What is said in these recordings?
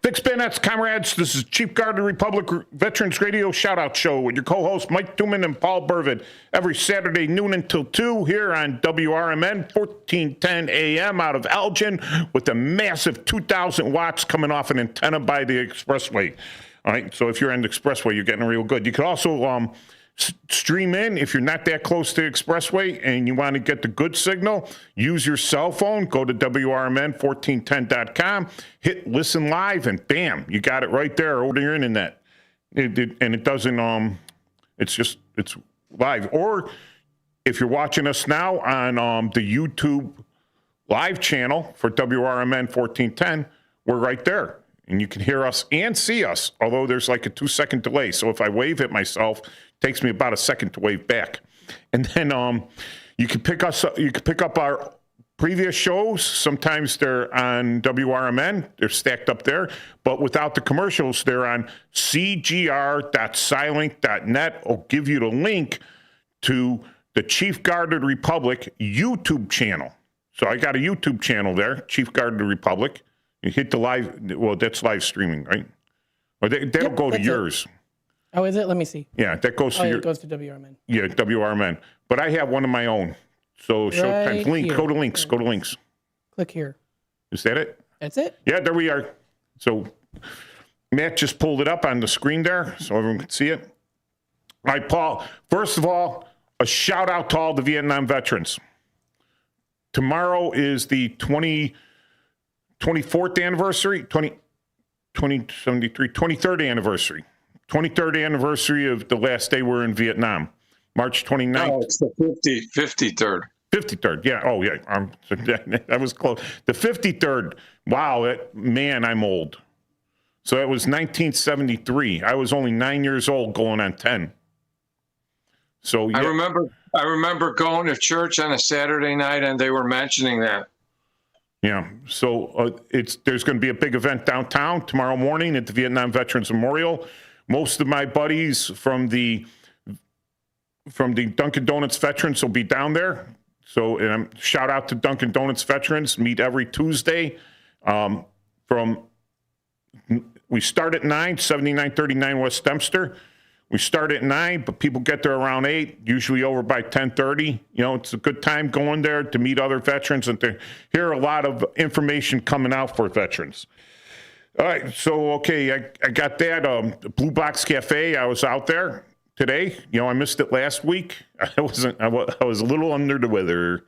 Fix bayonets, comrades. This is Chief Guard of the Republic Veterans Radio Shoutout Show with your co-hosts Mike Tuman and Paul Burvid every Saturday noon until 2 here on WRMN 1410 AM out of Elgin with a massive 2,000 watts coming off an antenna by the expressway. All right, so if you're on the expressway, you're getting real good. You can also stream in if you're not that close to the expressway and you want to get the good signal. Use your cell phone. Go to WRMN1410.com, hit listen live, and bam, you got it right there over your internet. And it doesn't, it's live. Or if you're watching us now on the YouTube live channel for WRMN 1410, we're right there. And you can hear us and see us, although there's like a 2-second delay. So if I wave at myself, it takes me about a second to wave back. And then you can pick up our previous shows. Sometimes they're on WRMN. They're stacked up there. But without the commercials, they're on cgr.silink.net. I'll give you the link to the Chief Guard of the Republic YouTube channel. So I got a YouTube channel there, Chief Guard of the Republic. You hit the live, well, that's live streaming, right? Or that'll go to yours. Oh, is it? Let me see. Yeah, that goes to your. It goes to WRMN. Yeah, WRMN. But I have one of my own. So Showtime's link. Go to links. Go to links. Click here. Is that it? That's it? Yeah, there we are. So Matt just pulled it up on the screen there so everyone can see it. All right, Paul. First of all, a shout out to all the Vietnam veterans. Tomorrow is the 24th anniversary, 23rd anniversary. 23rd anniversary of the last day we're in Vietnam, March 29th. Oh, it's the 53rd. 53rd, yeah. Oh, yeah. That was close. The 53rd. Wow, man, I'm old. So it was 1973. I was only 9 years old going on 10. So yeah. I remember going to church on a Saturday night and they were mentioning that. Yeah, so there's going to be a big event downtown tomorrow morning at the Vietnam Veterans Memorial. Most of my buddies from the Dunkin' Donuts veterans will be down there. So shout out to Dunkin' Donuts veterans. Meet every Tuesday. We start at 9, 7939 West Dempster. We start at 9, but people get there around 8, usually over by 10:30. You know, it's a good time going there to meet other veterans and to hear a lot of information coming out for veterans. All right, so, okay, I got that. Blue Box Cafe, I was out there today. You know, I missed it last week. I was a little under the weather.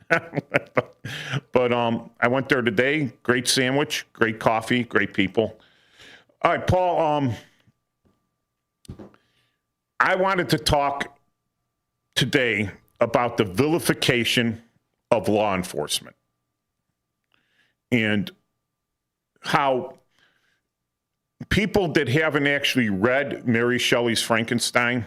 But I went there today. Great sandwich, great coffee, great people. All right, Paul, I wanted to talk today about the vilification of law enforcement and how people that haven't actually read Mary Shelley's Frankenstein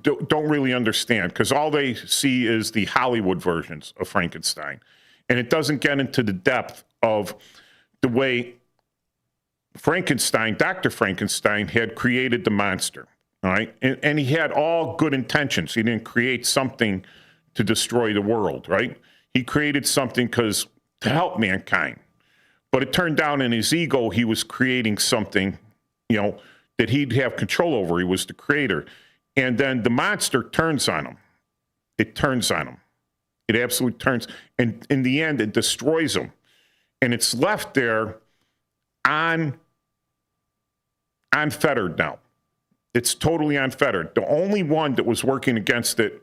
don't really understand, because all they see is the Hollywood versions of Frankenstein. And it doesn't get into the depth of the way Frankenstein, Dr. Frankenstein, had created the monster. All right. And he had all good intentions. He didn't create something to destroy the world, right? He created something to help mankind. But it turned out in his ego, he was creating something, you know, that he'd have control over. He was the creator. And then the monster turns on him. It turns on him. It absolutely turns. And in the end, it destroys him. And it's left there unfettered now. It's totally unfettered. The only one that was working against it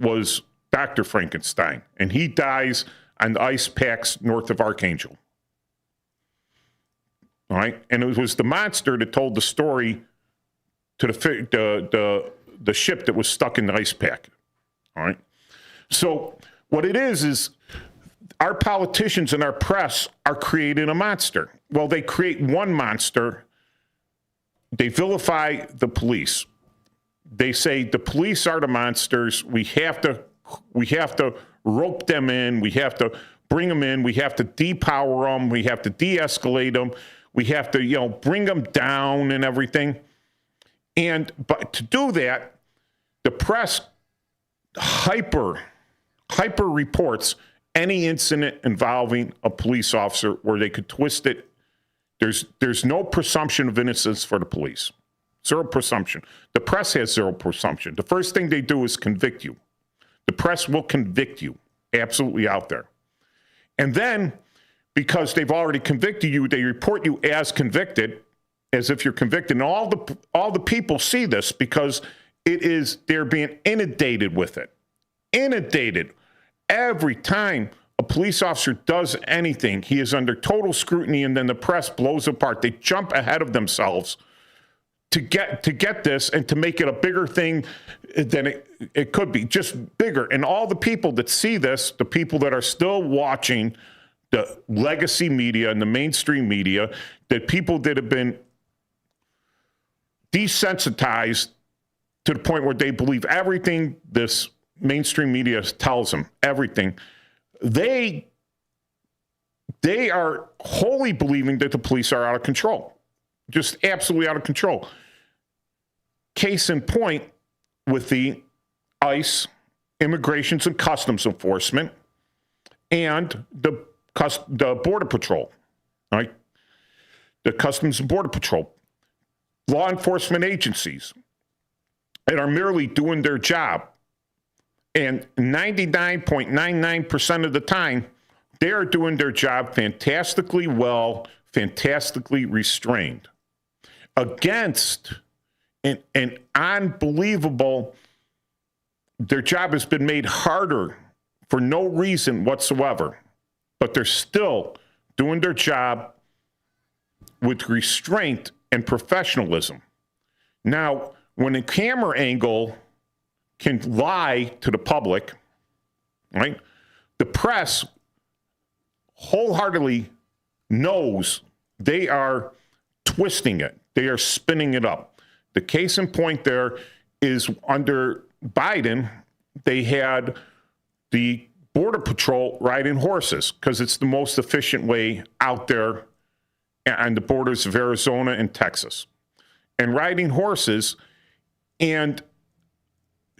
was Dr. Frankenstein, and he dies on the ice packs north of Archangel. All right, and it was the monster that told the story to the ship that was stuck in the ice pack. All right, so what it is our politicians and our press are creating a monster. Well, they create one monster. They vilify the police. They say the police are the monsters. We have to rope them in. We have to bring them in. We have to depower them. We have to de-escalate them. We have to, bring them down and everything. But to do that, the press hyper reports any incident involving a police officer where they could twist it There's no presumption of innocence for the police. Zero presumption. The press has zero presumption. The first thing they do is convict you. The press will convict you, absolutely out there. And then, because they've already convicted you, they report you as convicted, as if you're convicted. And all the people see this because they're being inundated with it. Inundated. Every time a police officer does anything, he is under total scrutiny, and then the press blows apart. They jump ahead of themselves to get this and to make it a bigger thing than it could be, just bigger. And all the people that see this, the people that are still watching the legacy media and the mainstream media, the people that have been desensitized to the point where they believe everything this mainstream media tells them, everything, they are wholly believing that the police are out of control. Just absolutely out of control. Case in point with the ICE, Immigrations and Customs Enforcement, and the Border Patrol, right? The Customs and Border Patrol. Law enforcement agencies that are merely doing their job. And 99.99% of the time, they are doing their job fantastically well, fantastically restrained. Against an unbelievable, their job has been made harder for no reason whatsoever, but they're still doing their job with restraint and professionalism. Now, when a camera angle can lie to the public, right, the press wholeheartedly knows they are twisting it. They are spinning it up. The case in point there is under Biden, they had the Border Patrol riding horses because it's the most efficient way out there on the borders of Arizona and Texas. And riding horses and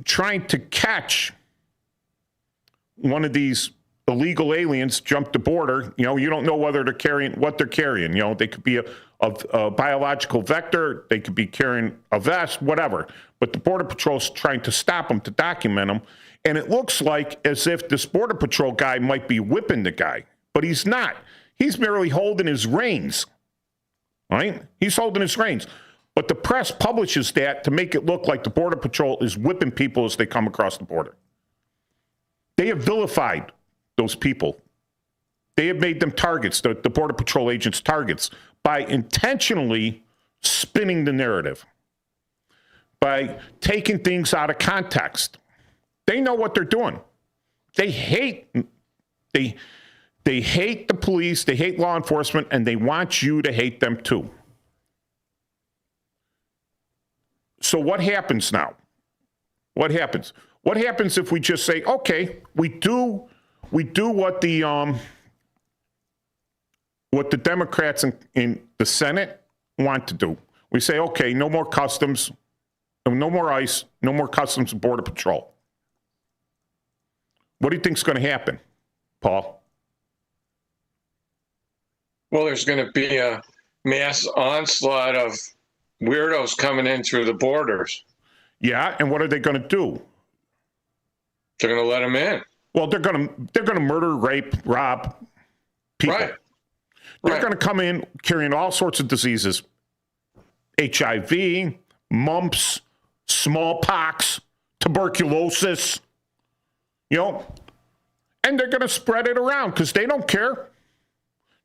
trying to catch one of these illegal aliens jump the border. You know, you don't know whether they're carrying what they're carrying. You know, they could be a biological vector, they could be carrying a vest, whatever. But the Border Patrol's trying to stop them, to document them. And it looks like as if this Border Patrol guy might be whipping the guy, but he's not. He's merely holding his reins, right? He's holding his reins. But the press publishes that to make it look like the Border Patrol is whipping people as they come across the border. They have vilified those people. They have made them targets, the Border Patrol agents targets, by intentionally spinning the narrative, by taking things out of context. They know what they're doing. They hate the police, they hate law enforcement, and they want you to hate them too. So what happens now? What happens? What happens if we just say, okay, we do what the Democrats in the Senate want to do? We say, okay, no more customs, no more ICE, no more Customs and Border Patrol. What do you think is going to happen, Paul? Well, there's going to be a mass onslaught of weirdos coming in through the borders. Yeah, and what are they going to do? They're going to let them in. Well, they're going to murder, rape, rob people. Right. They're going to come in carrying all sorts of diseases, HIV, mumps, smallpox, tuberculosis, you know, and they're going to spread it around because they don't care.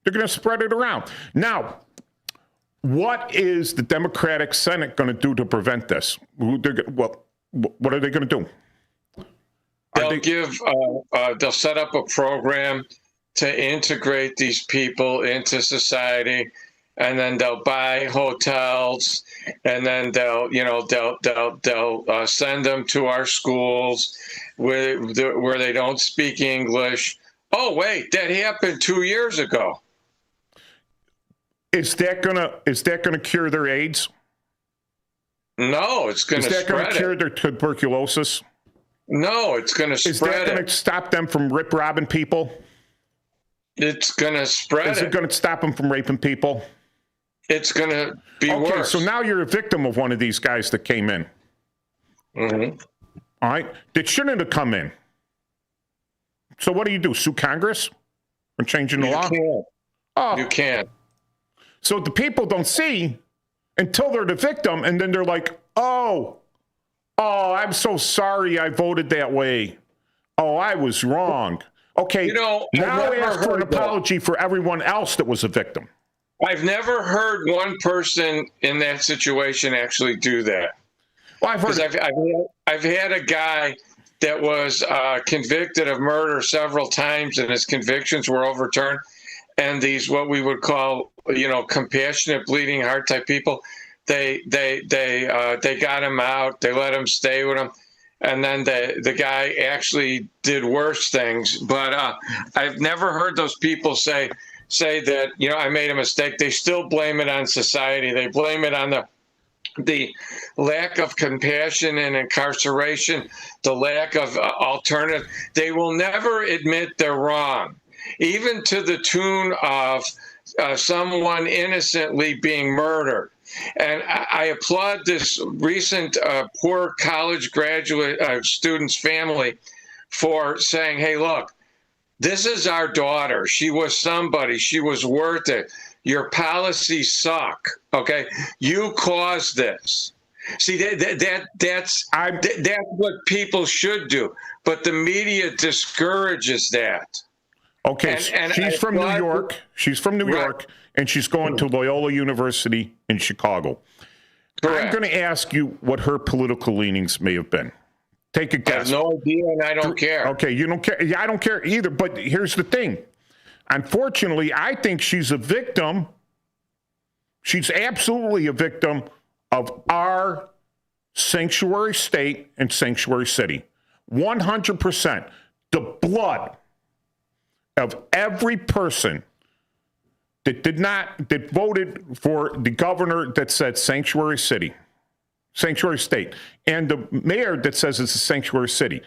They're going to spread it around. Now, what is the Democratic Senate going to do to prevent this? What are they going to do? They'll set up a program to integrate these people into society, and then they'll buy hotels, and then they'll send them to our schools where they don't speak English. Oh, wait, that happened 2 years ago. Is that gonna cure their AIDS? No, it's going to spread it. Is that going to cure their tuberculosis? No, it's going to spread it. Is that going to stop them from robbing people? It's going to spread it. Is it going to stop them from raping people? it's going to be Okay, worse. so now you're a victim of one of these guys that came in. Mm-hmm. All right, that shouldn't have come in. So what do? Sue Congress for changing the law? Can't. Oh, You can't. so the people don't see until they're the victim, and then they're like, oh, I'm so sorry I voted that way. Oh, I was wrong. Okay, You know, I've now never ask for an heard that. apology for everyone else that was a victim. I've never heard one person in that situation actually do that. Well, I've heard. Because I've had a guy that was convicted of murder several times, and his convictions were overturned. And these, what we would call, compassionate bleeding heart type people, they got him out. They let him stay with him, and then the guy actually did worse things. But I've never heard those people say that I made a mistake. They still blame it on society. They blame it on the lack of compassion and incarceration, the lack of alternative. They will never admit they're wrong, even to the tune of someone innocently being murdered. And I applaud this recent poor college graduate student's family for saying, hey, look, this is our daughter. She was somebody. She was worth it. Your policies suck. Okay, you caused this. See, that's what people should do, but the media discourages that. Okay, And she's from New York. She's from New York, and she's going to Loyola University in Chicago. Correct. I'm going to ask you what her political leanings may have been. Take a guess. I have no idea, and I don't care. Okay, you don't care. Yeah, I don't care either. But here's the thing. Unfortunately, I think she's a victim. She's absolutely a victim of our sanctuary state and sanctuary city. 100%. The blood of every person that voted for the governor that said sanctuary city, sanctuary state, and the mayor that says it's a sanctuary city.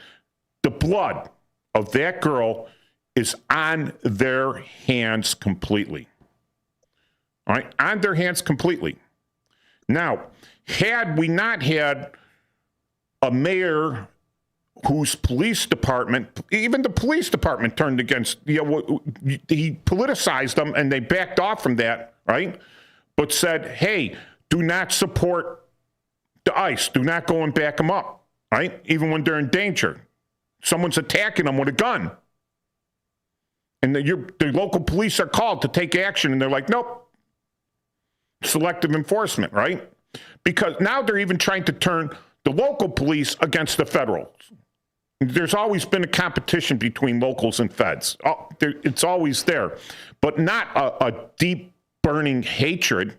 The blood of that girl is on their hands completely. All right, on their hands completely. Now, had we not had a mayor whose police department, even the police department turned against, he politicized them and they backed off from that, right? But said, hey, do not support the ICE. Do not go and back them up, right? Even when they're in danger. Someone's attacking them with a gun. And the local police are called to take action, and they're like, nope. Selective enforcement, right? Because now they're even trying to turn the local police against the federals. There's always been a competition between locals and feds. It's always there, but not a deep, burning hatred.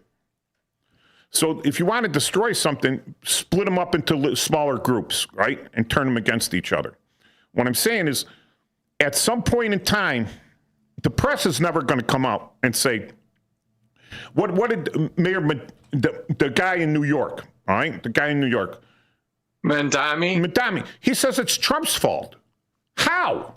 So if you want to destroy something, split them up into smaller groups, right? And turn them against each other. What I'm saying is, at some point in time, the press is never going to come out and say, what did the guy in New York, all right? The guy in New York. Mandami. He says it's Trump's fault. How?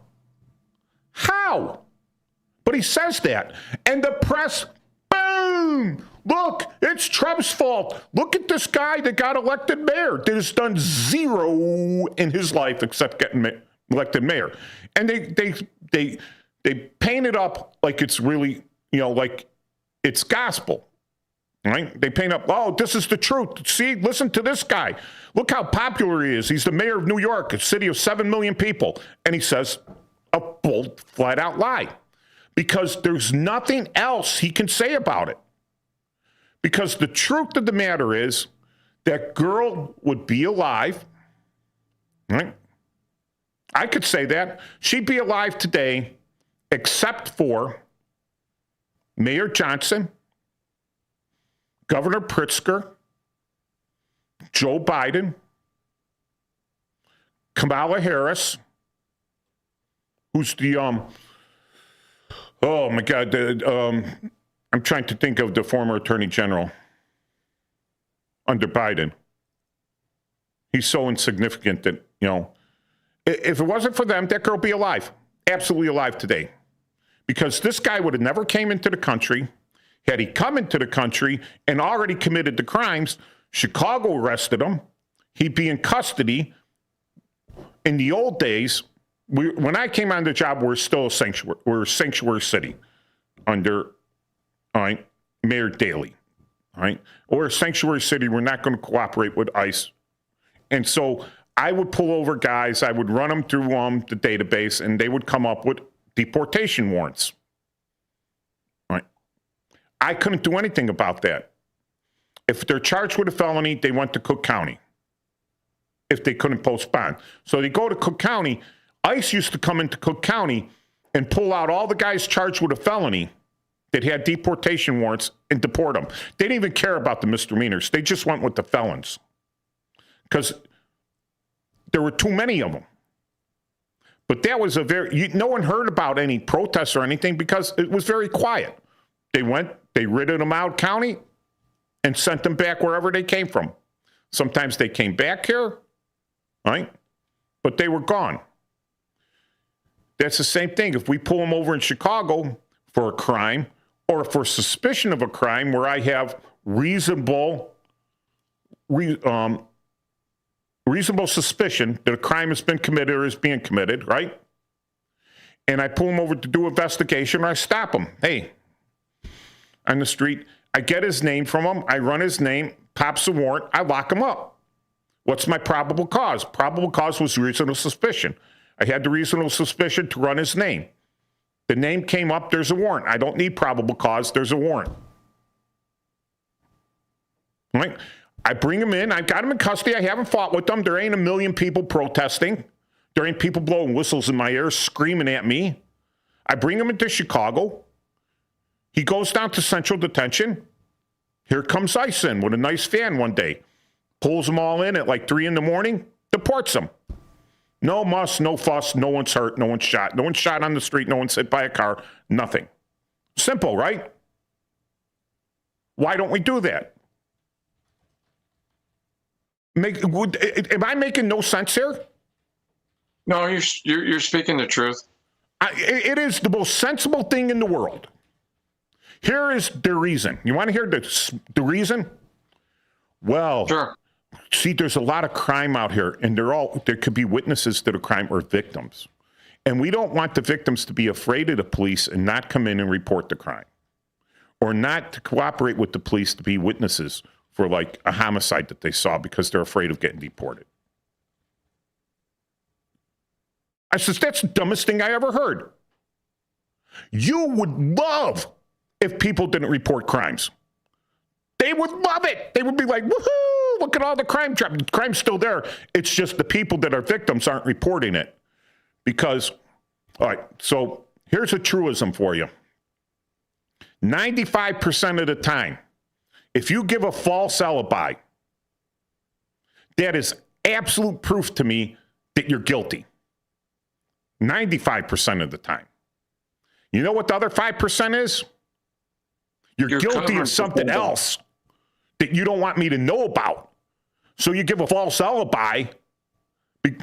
But he says that. And the press, boom, look, it's Trump's fault. Look at this guy that got elected mayor that has done zero in his life except getting elected mayor. And they paint it up like it's really, like it's gospel, right? They paint up, oh, this is the truth. See, listen to this guy. Look how popular he is. He's the mayor of New York, a city of 7 million people. And he says a bold, flat out lie because there's nothing else he can say about it. Because the truth of the matter is that girl would be alive, right? I could say that. She'd be alive today, except for Mayor Johnson, Governor Pritzker, Joe Biden, Kamala Harris, who's the, oh my God, I'm trying to think of the former Attorney General under Biden. He's so insignificant that, if it wasn't for them, that girl would be alive, absolutely alive today. Because this guy would have never came into the country. Had he come into the country and already committed the crimes, Chicago arrested him. He'd be in custody. In the old days, when I came on the job, we're still a sanctuary. We're a sanctuary city under Mayor Daley. All right, we're a sanctuary city. We're not going to cooperate with ICE. And so I would pull over guys. I would run them through the database, and they would come up with deportation warrants. All right, I couldn't do anything about that. If they're charged with a felony, they went to Cook County. If they couldn't post bond, so they go to Cook County. ICE used to come into Cook County and pull out all the guys charged with a felony that had deportation warrants and deport them. They didn't even care about the misdemeanors. They just went with the felons because there were too many of them. But that was no one heard about any protests or anything because it was very quiet. They ridded them out county and sent them back wherever they came from. Sometimes they came back here, right? But they were gone. That's the same thing. If we pull them over in Chicago for a crime or for suspicion of a crime where I have reasonable suspicion that a crime has been committed or is being committed, right? And I pull them over to do investigation or I stop them. Hey, on the street, I get his name from him. I run his name, pops a warrant. I lock him up. What's my probable cause? Probable cause was reasonable suspicion. I had the reasonable suspicion to run his name. The name came up, there's a warrant. I don't need probable cause, there's a warrant. Right? I bring him in, I've got him in custody, I haven't fought with them. There ain't a million people protesting. There ain't people blowing whistles in my ear, screaming at me. I bring him into Chicago. He goes down to central detention. Here comes ICE in with a nice fan one day. Pulls them all in at like 3 a.m, deports them. No muss, no fuss, no one's hurt, no one's shot. No one's shot on the street, no one's hit by a car, nothing. Simple, right? Why don't we do that? Am I making no sense here? No, you're speaking the truth. It is the most sensible thing in the world. Here is the reason. You want to hear the reason? Well, sure. See, there's a lot of crime out here, and there could be witnesses to the crime or victims. And we don't want the victims to be afraid of the police and not come in and report the crime, or not to cooperate with the police to be witnesses for like a homicide that they saw because they're afraid of getting deported. I says, that's the dumbest thing I ever heard. You would love if people didn't report crimes. They would love it. They would be like, woohoo, look at all the crime. The crime's still there. It's just the people that are victims aren't reporting it. Because, all right, so here's a truism for you. 95% of the time, if you give a false alibi, that is absolute proof to me that you're guilty. 95% of the time. You know what the other 5% is? You're guilty of something else that you don't want me to know about. So you give a false alibi,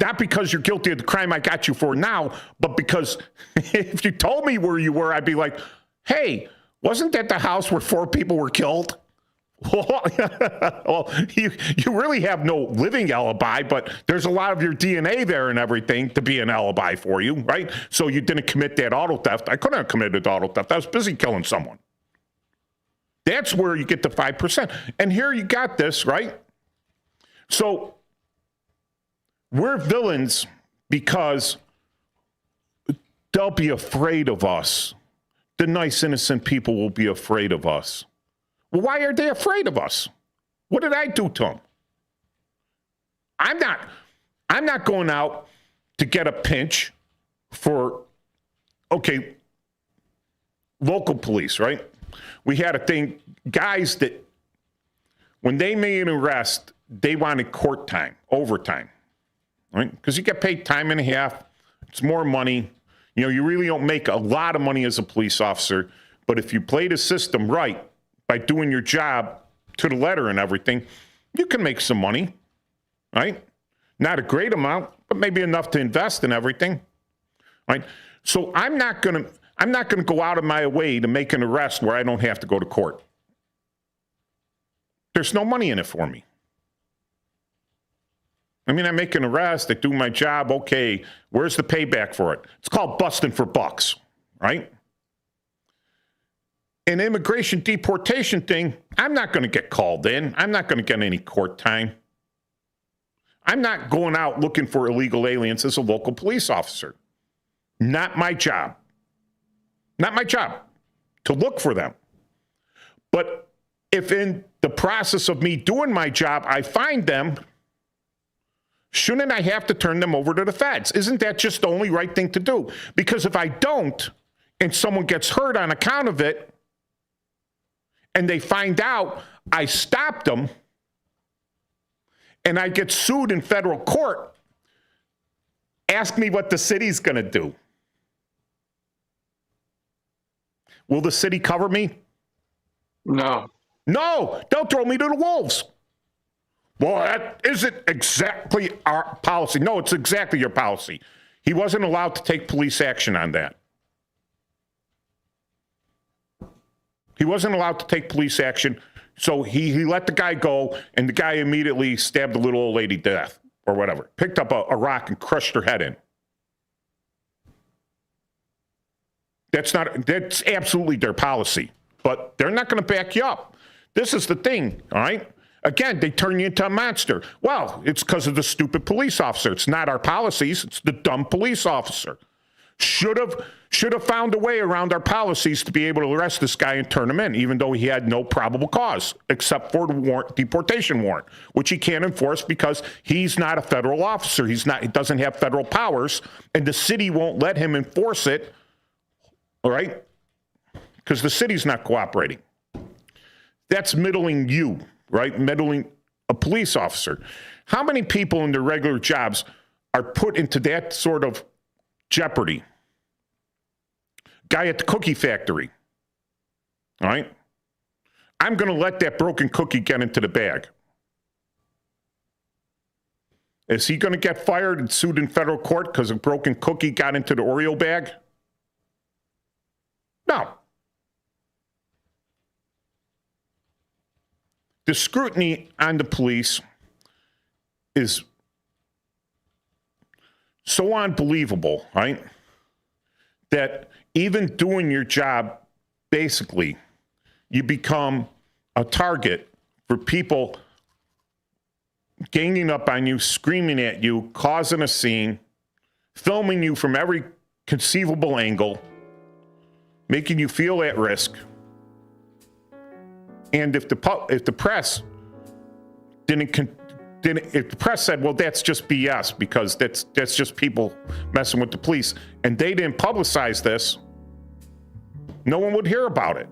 not because you're guilty of the crime I got you for now, but because if you told me where you were, I'd be like, hey, wasn't that the house where 4 people were killed? Well, you really have no living alibi, but there's a lot of your DNA there and everything to be an alibi for you, right? So you didn't commit that auto theft. I couldn't have committed auto theft. I was busy killing someone. That's where you get the 5%. And here you got this, right? So we're villains because they'll be afraid of us. The nice, innocent people will be afraid of us. Well, why are they afraid of us? What did I do to them? I'm not going out to get a pinch for, okay, local police, right? We had a thing, guys that when they made an arrest, they wanted court time, overtime, right? Because you get paid time and a half. It's more money. You know, you really don't make a lot of money as a police officer, but if you play the system right by doing your job to the letter and everything, you can make some money, right? Not a great amount, but maybe enough to invest in everything, right? So I'm not going to, I'm not going to go out of my way to make an arrest where I don't have to go to court. There's no money in it for me. I mean, I make an arrest, I do my job, okay, where's the payback for it? It's called busting for bucks, right? An immigration deportation thing, I'm not going to get called in. I'm not going to get any court time. I'm not going out looking for illegal aliens as a local police officer. Not my job. Not my job to look for them. But if in the process of me doing my job, I find them, shouldn't I have to turn them over to the feds? Isn't that just the only right thing to do? Because if I don't, and someone gets hurt on account of it, and they find out I stopped them, and I get sued in federal court, ask me what the city's going to do. Will the city cover me? No. No, they'll throw me to the wolves. Well, that isn't exactly our policy. No, it's exactly your policy. He wasn't allowed to take police action on that. He wasn't allowed to take police action, so he let the guy go, and the guy immediately stabbed the little old lady to death, or whatever. Picked up a rock and crushed her head in. That's absolutely their policy, but they're not going to back you up. This is the thing, all right? Again, they turn you into a monster. Well, it's because of the stupid police officer. It's not our policies. It's the dumb police officer. Should have found a way around our policies to be able to arrest this guy and turn him in, even though he had no probable cause, except for the deportation warrant, which he can't enforce because he's not a federal officer. He doesn't have federal powers, and the city won't let him enforce it. All right? Because the city's not cooperating. That's middling you, right? Middling a police officer. How many people in their regular jobs are put into that sort of jeopardy? Guy at the cookie factory. All right? I'm going to let that broken cookie get into the bag. Is he going to get fired and sued in federal court because a broken cookie got into the Oreo bag? No. The scrutiny on the police is so unbelievable, right? That even doing your job, basically, you become a target for people ganging up on you, screaming at you, causing a scene, filming you from every conceivable angle, making you feel at risk. And if the press if the press said, well, that's just BS because that's just people messing with the police, and they didn't publicize this, no one would hear about it.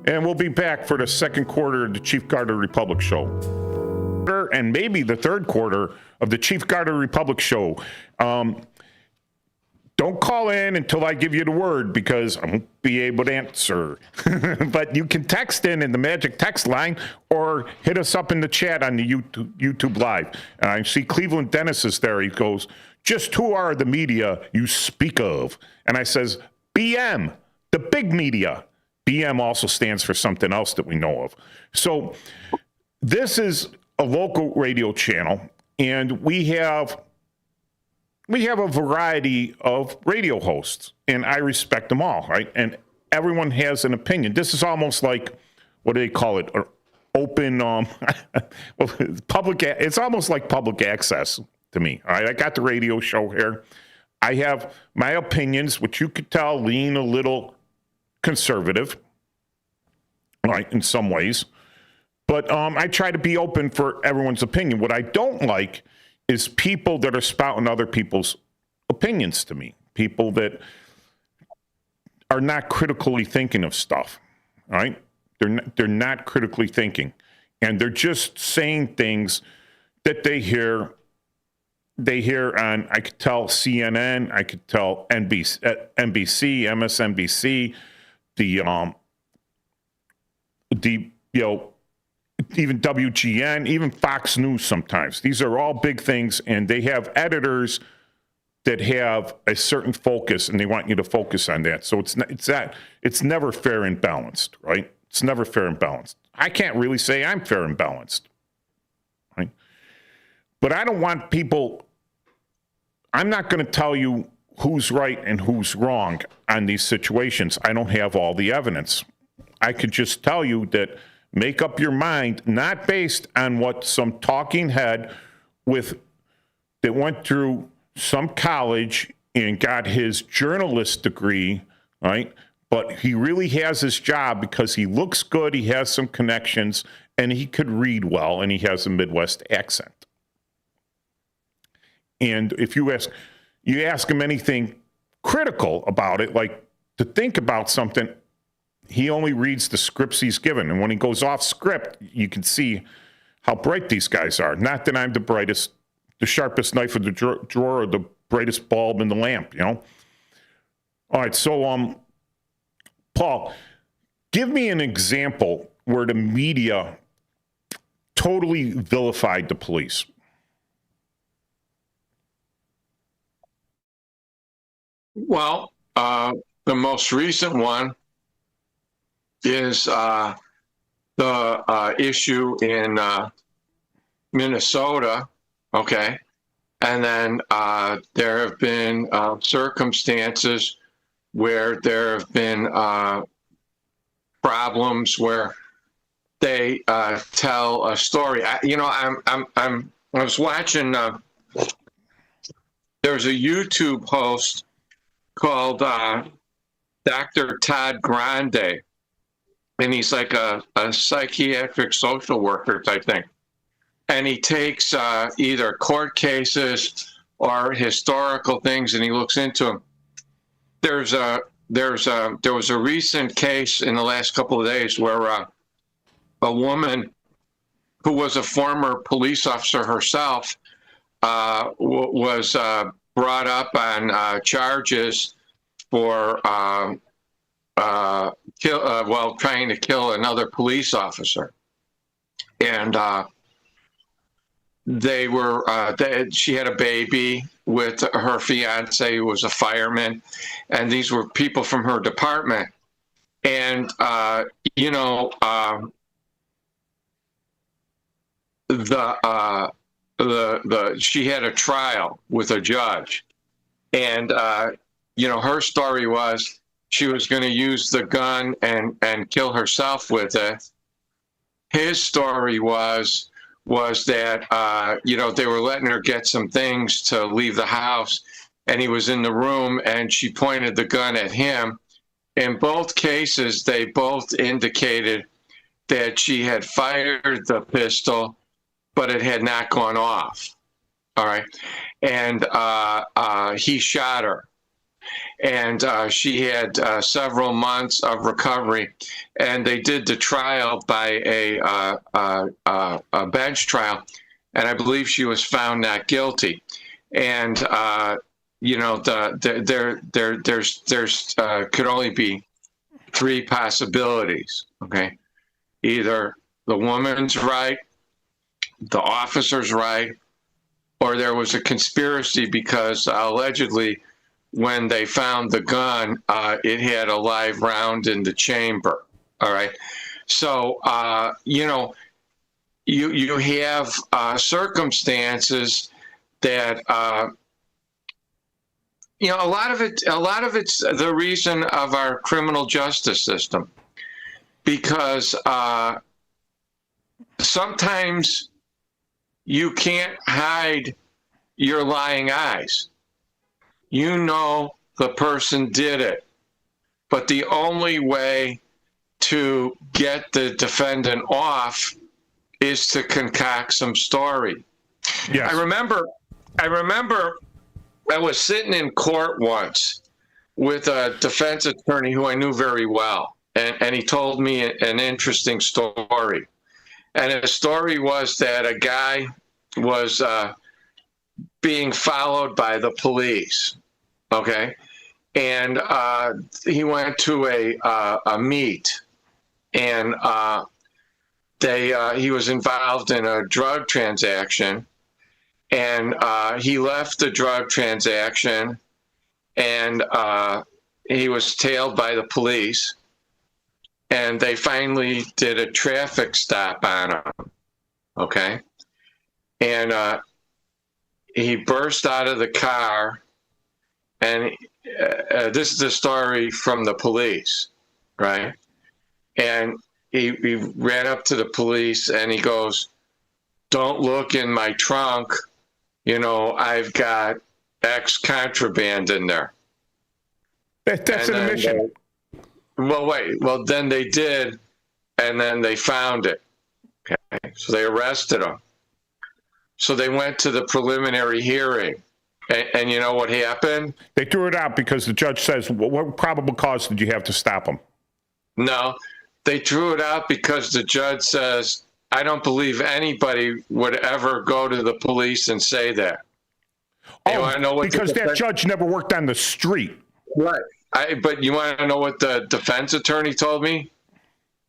And we'll be back for the second quarter of the Chief Guard of the Republic show. And maybe the third quarter of the Chief Guard of the Republic show. Don't call in until I give you the word because I won't be able to answer. But you can text in the magic text line or hit us up in the chat on the YouTube Live. And I see Cleveland Dennis is there. He goes, just who are the media you speak of? And I says, BM, the big media. BM also stands for something else that we know of. So this is a local radio channel, and we have a variety of radio hosts, and I respect them all, right? And everyone has an opinion. This is almost like, what do they call it? Open, public. It's almost like public access to me. All right, I got the radio show here. I have my opinions, which you could tell lean a little conservative, right, in some ways. But I try to be open for everyone's opinion. What I don't like is people that are spouting other people's opinions to me. People that are not critically thinking of stuff, all right? They're not critically thinking. And they're just saying things that they hear on, I could tell CNN, I could tell NBC, MSNBC, even WGN, even Fox News sometimes. These are all big things, and they have editors that have a certain focus, and they want you to focus on that. So it's never fair and balanced, right? It's never fair and balanced. I can't really say I'm fair and balanced, right? But I don't want people. I'm not going to tell you who's right and who's wrong on these situations. I don't have all the evidence. I could just tell you that make up your mind, not based on what some talking head that went through some college and got his journalist degree, right? But he really has his job because he looks good, he has some connections, and he could read well, and he has a Midwest accent. And if you ask him anything critical about it, like to think about something, he only reads the scripts he's given. And when he goes off script, you can see how bright these guys are. Not that I'm the brightest, the sharpest knife in the drawer, or the brightest bulb in the lamp, you know? All right, so, Paul, give me an example where the media totally vilified the police. Well, the most recent one is the issue in Minnesota, okay? And then there have been circumstances where there have been problems where they tell a story. I was watching. There's a YouTube host called Dr. Todd Grande, and he's like a psychiatric social worker type thing. And he takes either court cases or historical things, and he looks into them. There was a recent case in the last couple of days where a woman who was a former police officer herself was brought up on charges for trying to kill another police officer, and she had a baby with her fiance, who was a fireman, and these were people from her department. And she had a trial with a judge, and her story was she was going to use the gun and kill herself with it. His story was that they were letting her get some things to leave the house, and he was in the room, and she pointed the gun at him. In both cases, they both indicated that she had fired the pistol, but it had not gone off. All right. And he shot her. And she had several months of recovery. And they did the trial by a bench trial. And I believe she was found not guilty. And, there's could only be three possibilities. Okay. Either the woman's right, the officer's right, or there was a conspiracy because allegedly when they found the gun, it had a live round in the chamber. All right. So, you have circumstances that, a lot of it's the reason of our criminal justice system, because sometimes you can't hide your lying eyes. You know the person did it, but the only way to get the defendant off is to concoct some story. Yes. I remember I was sitting in court once with a defense attorney who I knew very well, and he told me an interesting story. And the story was that a guy was being followed by the police, okay? And he went to a meet, and he was involved in a drug transaction, and he left the drug transaction, and he was tailed by the police, and they finally did a traffic stop on him. Okay, and he burst out of the car, and this is the story from the police, right? And he ran up to the police and he goes, "Don't look in my trunk, you know, I've got X contraband in there." That's an admission. Well, then they did, and then they found it. Okay, so they arrested him. So they went to the preliminary hearing, and you know what happened? They threw it out because the judge says, what probable cause did you have to stop him? No, they threw it out because the judge says, I don't believe anybody would ever go to the police and say that. You want to know what because that judge never worked on the street. Right. But you want to know what the defense attorney told me?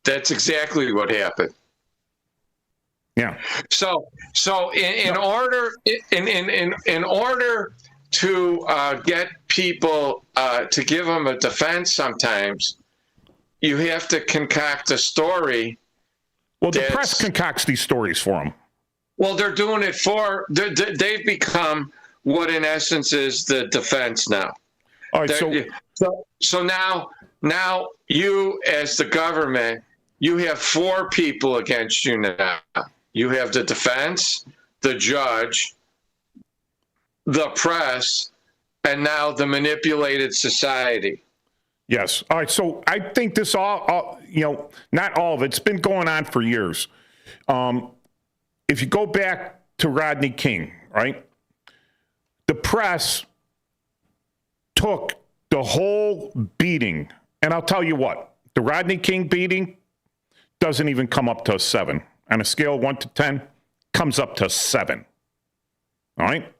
That's exactly what happened. Yeah. So in order to get people to give them a defense, sometimes you have to concoct a story. Well, the press concocts these stories for them. Well, they're doing it they've become what in essence is the defense now. All right, so now you as the government, you have 4 people against you now. You have the defense, the judge, the press, and now the manipulated society. Yes. All right. So I think this all not all of it's been going on for years. If you go back to Rodney King, right? The press took the whole beating, and I'll tell you what, the Rodney King beating doesn't even come up to a 7. On a scale of 1 to 10, comes up to 7. All right?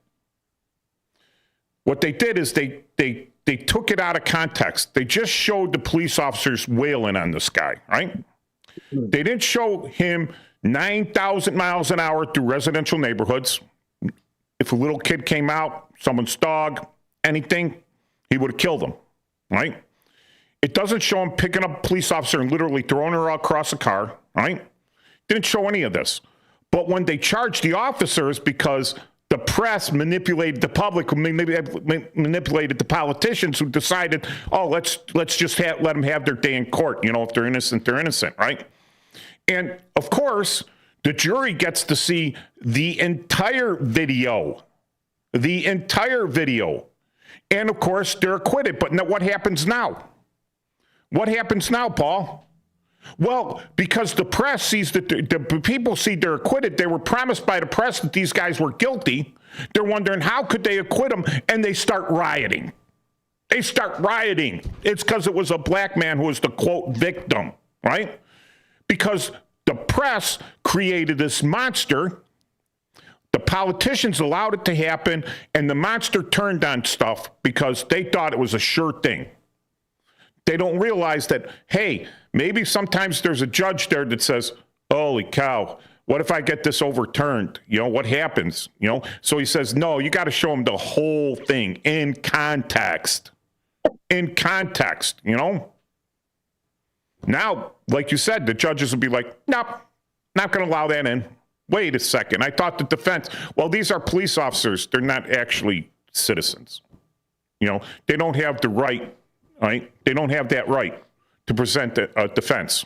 What they did is they took it out of context. They just showed the police officers wailing on this guy, right? They didn't show him 9,000 miles an hour through residential neighborhoods. If a little kid came out, someone's dog, anything, he would have killed them, right? It doesn't show him picking up a police officer and literally throwing her across a car, right? Didn't show any of this. But when they charged the officers because the press manipulated the public, manipulated the politicians who decided, oh, let's just let them have their day in court. You know, if they're innocent, right? And of course, the jury gets to see the entire video. And of course, they're acquitted. But what happens now? What happens now, Paul? Well, because the press sees that the people see they're acquitted. They were promised by the press that these guys were guilty. They're wondering how could they acquit them, and they start rioting. It's because it was a black man who was the, quote, victim, right? Because the press created this monster. The politicians allowed it to happen, and the monster turned on stuff because they thought it was a sure thing. They don't realize that, hey, maybe sometimes there's a judge there that says, holy cow, what if I get this overturned? You know, what happens? You know, so he says, no, you got to show him the whole thing in context. You know? Now, like you said, the judges will be like, nope, not going to allow that in. Wait a second. I thought the defense, well, these are police officers. They're not actually citizens. You know, they don't have the right. Right? They don't have that right to present a defense.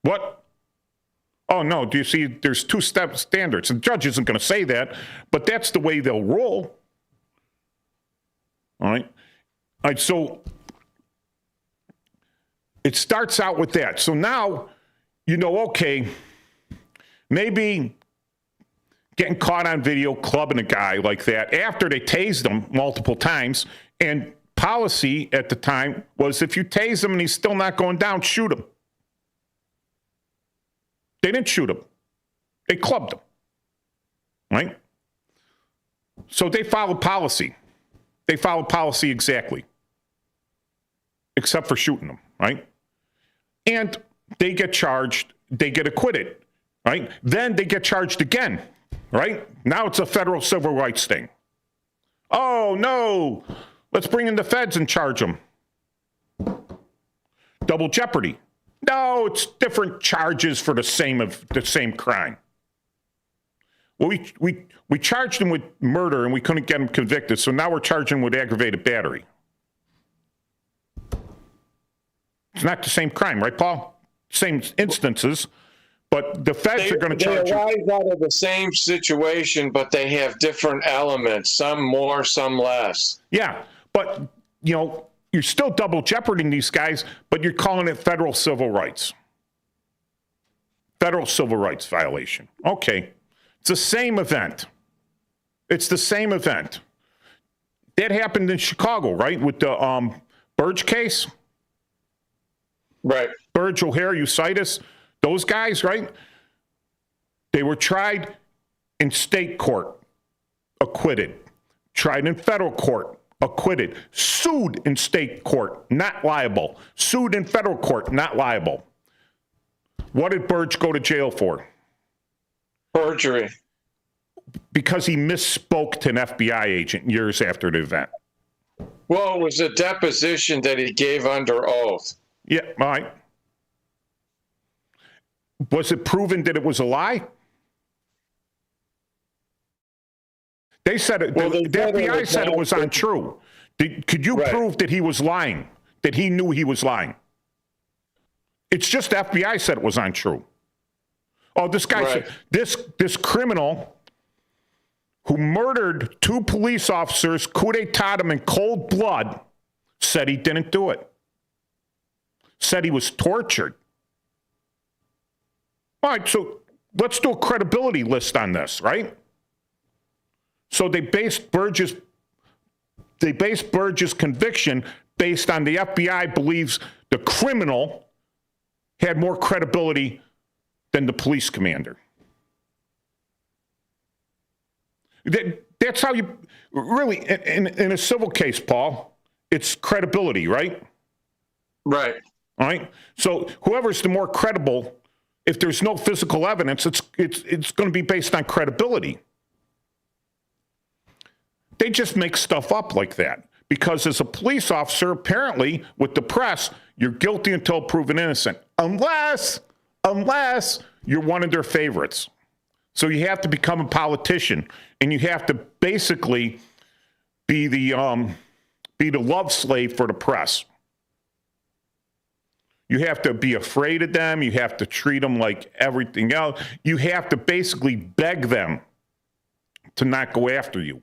What? Oh, no. Do you see? There's 2-step standards. The judge isn't going to say that, but that's the way they'll roll. All right. All right. So it starts out with that. So now, you know, okay, maybe getting caught on video clubbing a guy like that after they tased him multiple times, and policy at the time was if you tase him and he's still not going down, shoot him. They didn't shoot him. They clubbed him. Right? So they followed policy. They followed policy exactly. Except for shooting him, right? And they get charged, they get acquitted, right? Then they get charged again. right? Now it's a federal civil rights thing. Oh, no, let's bring in the feds and charge them. Double jeopardy. No, it's different charges for the same crime. Well, we charged him with murder and we couldn't get him convicted, so now we're charging him with aggravated battery. It's not the same crime, right, Paul? Same instances, but the feds are going to charge you. They arise out of the same situation, but they have different elements, some more, some less. Yeah, but, you're still double jeoparding these guys, but you're calling it federal civil rights. Federal civil rights violation. Okay. It's the same event. It's the same event. That happened in Chicago, right? With the Burge case. Right. Burge, O'Hare, Eucitis, those guys, right? They were tried in state court, acquitted. Tried in federal court, acquitted. Sued in state court, not liable. Sued in federal court, not liable. What did Burge go to jail for? Perjury. Because he misspoke to an FBI agent years after the event. Well, it was a deposition that he gave under oath. Yeah, all right. Was it proven that it was a lie? They said it. Well, the FBI said it was untrue. Could you prove that he was lying? That he knew he was lying? It's just the FBI said it was untrue. Oh, this guy said this criminal who murdered 2 police officers, coup d'etat him in cold blood, said he didn't do it. Said he was tortured. All right, so let's do a credibility list on this, right? So they based Burge's conviction based on the FBI believes the criminal had more credibility than the police commander. That's how you really, in a civil case, Paul, it's credibility, right? Right. All right. So whoever's the more credible, if there's no physical evidence, it's going to be based on credibility. They just make stuff up like that because as a police officer, apparently with the press, you're guilty until proven innocent, unless you're one of their favorites. So you have to become a politician, and you have to basically be the love slave for the press. You have to be afraid of them. You have to treat them like everything else. You have to basically beg them to not go after you.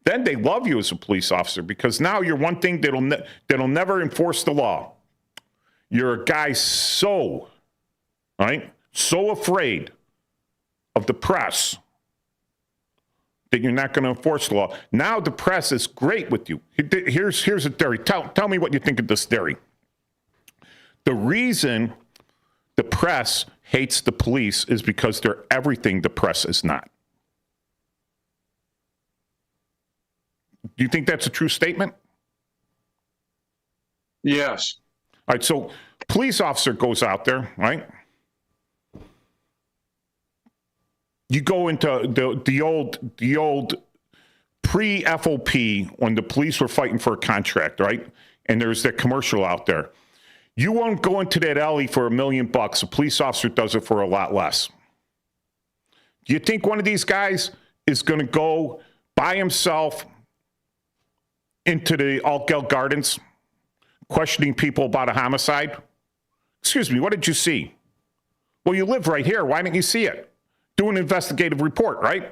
Then they love you as a police officer because now you're one thing that'll never enforce the law. You're a guy so afraid of the press that you're not going to enforce the law. Now the press is great with you. Here's a theory. Tell me what you think of this theory. The reason the press hates the police is because they're everything the press is not. Do you think that's a true statement? Yes. All right, so police officer goes out there, right? You go into the old pre-FOP when the police were fighting for a contract, right? And there's that commercial out there. You won't go into that alley for $1 million. A police officer does it for a lot less. Do you think one of these guys is going to go by himself into the Altgeld Gardens questioning people about a homicide? Excuse me, what did you see? Well, you live right here. Why didn't you see it? Do an investigative report, right?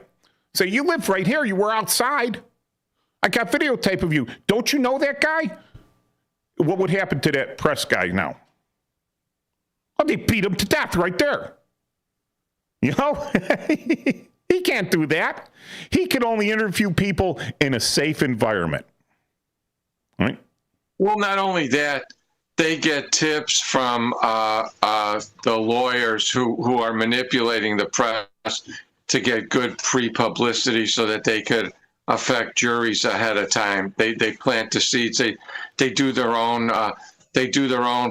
Say, you live right here. You were outside. I got videotape of you. Don't you know that guy? What would happen to that press guy now? Well, they beat him to death right there. You know? He can't do that. He can only interview people in a safe environment. Right? Well, not only that, they get tips from the lawyers who are manipulating the press to get good pre-publicity so that they could affect juries ahead of time. They plant the seeds. They do their own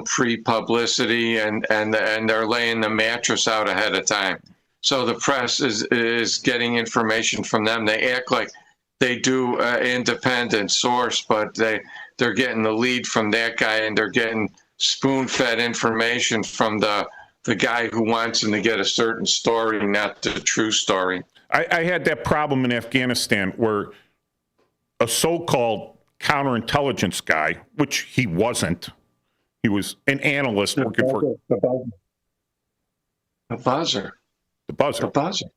pre-publicity and they're laying the mattress out ahead of time. So the press is getting information from them. They act like they do independent source, but they're getting the lead from that guy, and they're getting spoon-fed information from the guy who wants them to get a certain story, not the true story. I had that problem in Afghanistan where a so-called counterintelligence guy, which he wasn't, he was an analyst working for the buzzer. The buzzer. The buzzer.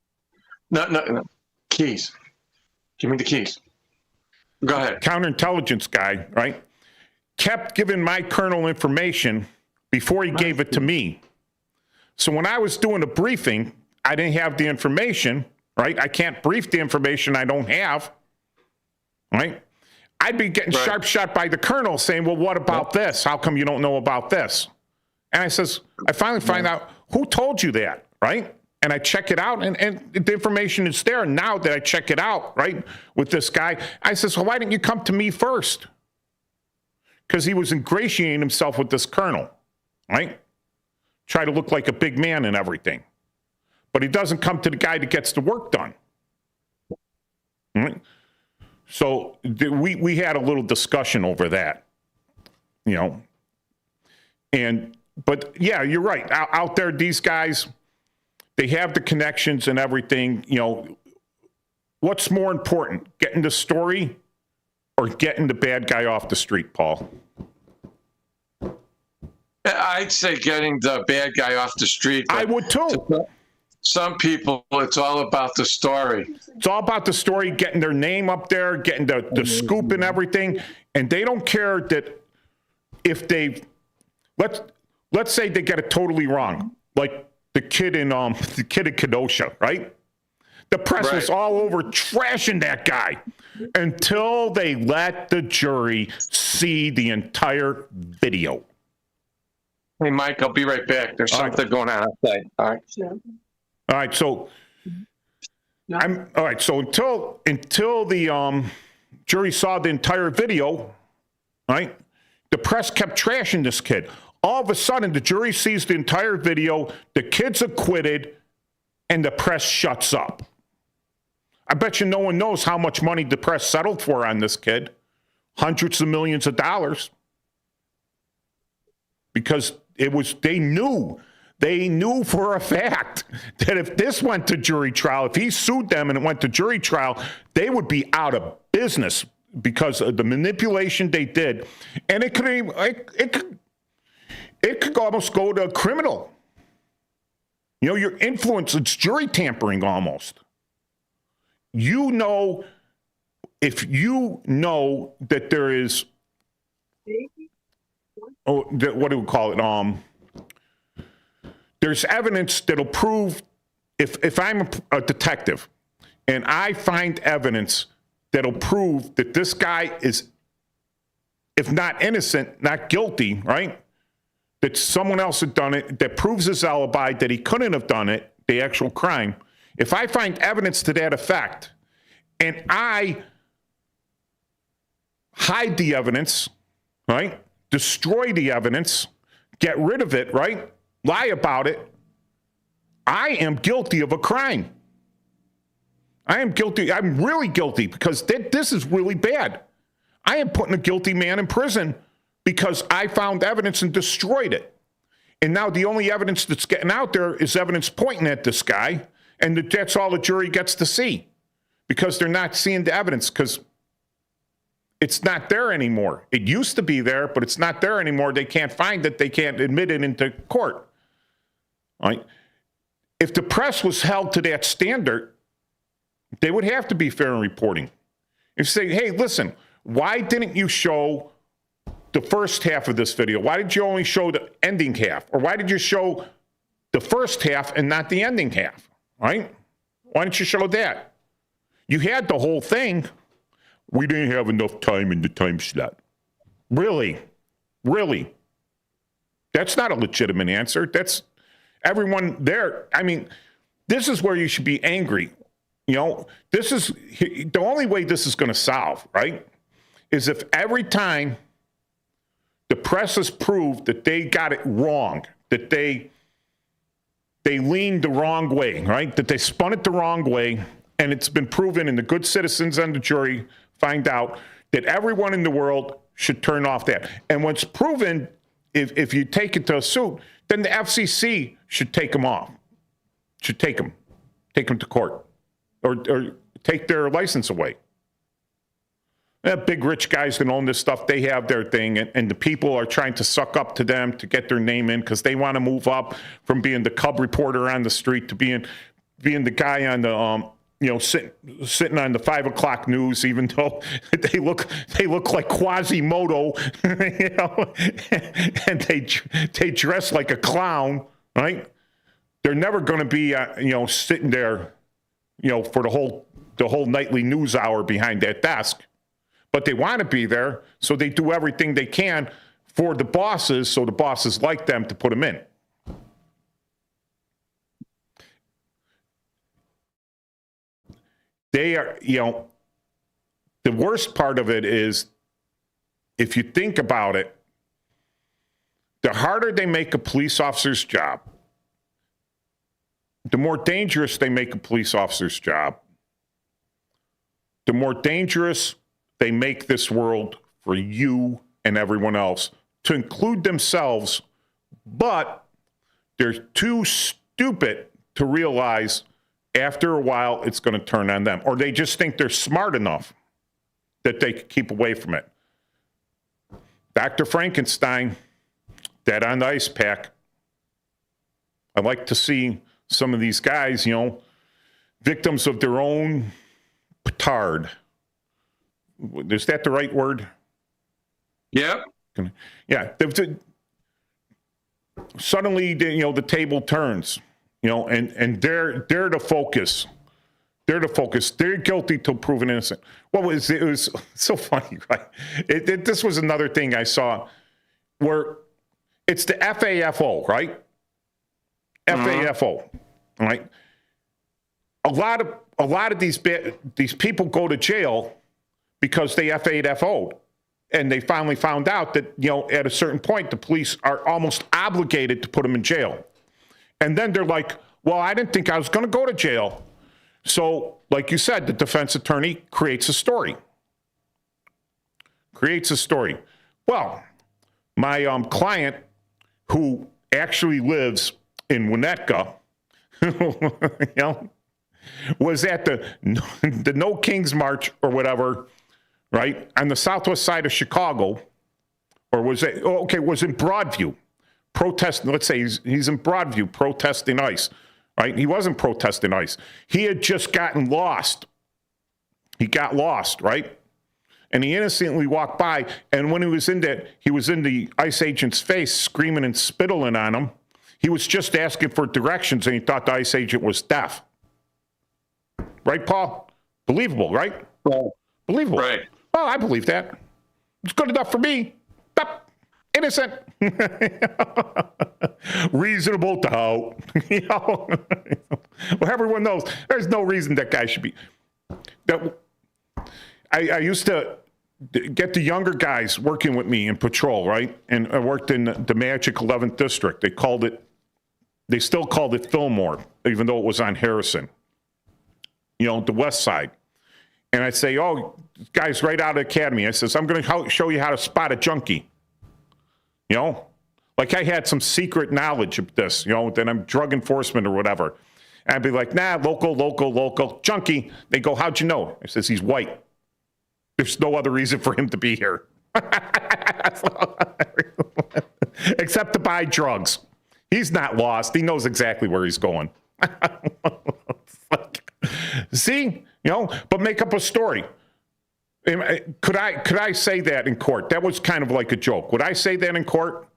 No. Keys. Give me the keys. Go ahead. Counterintelligence guy, right? Kept giving my colonel information before he gave it to me. So when I was doing a briefing, I didn't have the information, right? I can't brief the information I don't have, right? I'd be getting sharp shot by the colonel saying, well, what about this? How come you don't know about this? And I finally find out, who told you that, right? And I check it out, and the information is there. Now that I check it out, right, with this guy, I says, well, why didn't you come to me first? Because he was ingratiating himself with this colonel, right? Try to look like a big man and everything. But he doesn't come to the guy that gets the work done. Right? So we had a little discussion over that, you know. But yeah, you're right. Out there, these guys, they have the connections and everything. You know, what's more important, getting the story or getting the bad guy off the street, Paul? I'd say getting the bad guy off the street. I would too. Some people, it's all about the story. It's all about the story, getting their name up there, getting the scoop and everything. And they don't care that if let's say they get it totally wrong, like the kid in Kenosha, right? The press was all over trashing that guy until they let the jury see the entire video. Hey, Mike, I'll be right back. There's something going on outside. All right. All right. So until the jury saw the entire video, right? The press kept trashing this kid. All of a sudden, the jury sees the entire video, the kid's acquitted, and the press shuts up. I bet you no one knows how much money the press settled for on this kid. Hundreds of millions of dollars. Because they knew for a fact that if this went to jury trial, if he sued them and it went to jury trial, they would be out of business because of the manipulation they did. And it could almost go to a criminal. You know, your influence, it's jury tampering almost. You know, if you know that there is, what do we call it? There's evidence that'll prove, if I'm a detective and I find evidence that'll prove that this guy is, if not innocent, not guilty, right? That someone else had done it, that proves his alibi, that he couldn't have done it, the actual crime. If I find evidence to that effect and I hide the evidence, right? Destroy the evidence, get rid of it, right? Lie about it, I am guilty of a crime. I am guilty. I'm really guilty because this is really bad. I am putting a guilty man in prison because I found evidence and destroyed it. And now the only evidence that's getting out there is evidence pointing at this guy, and that's all the jury gets to see because they're not seeing the evidence because it's not there anymore. It used to be there, but it's not there anymore. They can't find it. They can't admit it into court. All right? If the press was held to that standard, they would have to be fair in reporting. If you say, hey, listen, why didn't you show the first half of this video? Why did you only show the ending half? Or why did you show the first half and not the ending half? Right? Why didn't you show that? You had the whole thing. We didn't have enough time in the time slot. Really? Really? That's not a legitimate answer. That's everyone there. I mean, this is where you should be angry. You know, this is the only way this is going to solve, right? Is if every time the press has proved that they got it wrong, that they they leaned the wrong way, right? That they spun it the wrong way, and it's been proven, and the good citizens and the jury find out that everyone in the world should turn off that. And once proven, if you take it to a suit, then the FCC should take them off. Should take them to court, or take their license away. Big rich guys that own this stuff, they have their thing, and the people are trying to suck up to them to get their name in because they want to move up from being the cub reporter on the street to being the guy on the sitting on the 5 o'clock news, even though they look like Quasimodo, and they dress like a clown, right? They're never going to be sitting there, for the whole nightly news hour behind that desk. But they want to be there, so they do everything they can for the bosses, so the bosses like them to put them in. They are, the worst part of it is, if you think about it, the harder they make a police officer's job, the more dangerous they make a police officer's job, the more dangerous they make this world for you and everyone else, to include themselves, but they're too stupid to realize after a while it's going to turn on them, or they just think they're smart enough that they can keep away from it. Dr. Frankenstein, dead on the ice pack. I'd like to see some of these guys, victims of their own petard. Is that the right word? Yep. Yeah. Suddenly, the table turns, and they're the focus. They're the focus. They're guilty till proven innocent. It was so funny, right? This was another thing I saw where it's the FAFO, right? FAFO, right? A lot of these people go to jail because they FA'd. And they finally found out that, at a certain point, the police are almost obligated to put them in jail. And then they're like, well, I didn't think I was going to go to jail. So, like you said, the defense attorney creates a story. Well, my client, who actually lives in Winnetka, was at the No Kings March or whatever, right, on the southwest side of Chicago, or was in Broadview, protesting. Let's say he's in Broadview protesting ICE, right? He wasn't protesting ICE. He had just gotten lost. He got lost, right? And he innocently walked by, and when he was in the ICE agent's face, screaming and spitting on him. He was just asking for directions, and he thought the ICE agent was deaf. Right, Paul? Believable, right? Right. Believable. Right. Well, I believe that. It's good enough for me. Innocent. Reasonable doubt. Well, everyone knows there's no reason that guy should be. I used to get the younger guys working with me in patrol, right? And I worked in the Magic 11th District. They still called it Fillmore, even though it was on Harrison. The west side. And I'd say, oh, guys right out of the academy. I says, I'm going to show you how to spot a junkie. Like I had some secret knowledge of this, that I'm drug enforcement or whatever. And I'd be like, nah, local, junkie. They go, how'd you know? I says, he's white. There's no other reason for him to be here. Except to buy drugs. He's not lost. He knows exactly where he's going. See, but make up a story. Could I say that in court? That was kind of like a joke. Would I say that in court?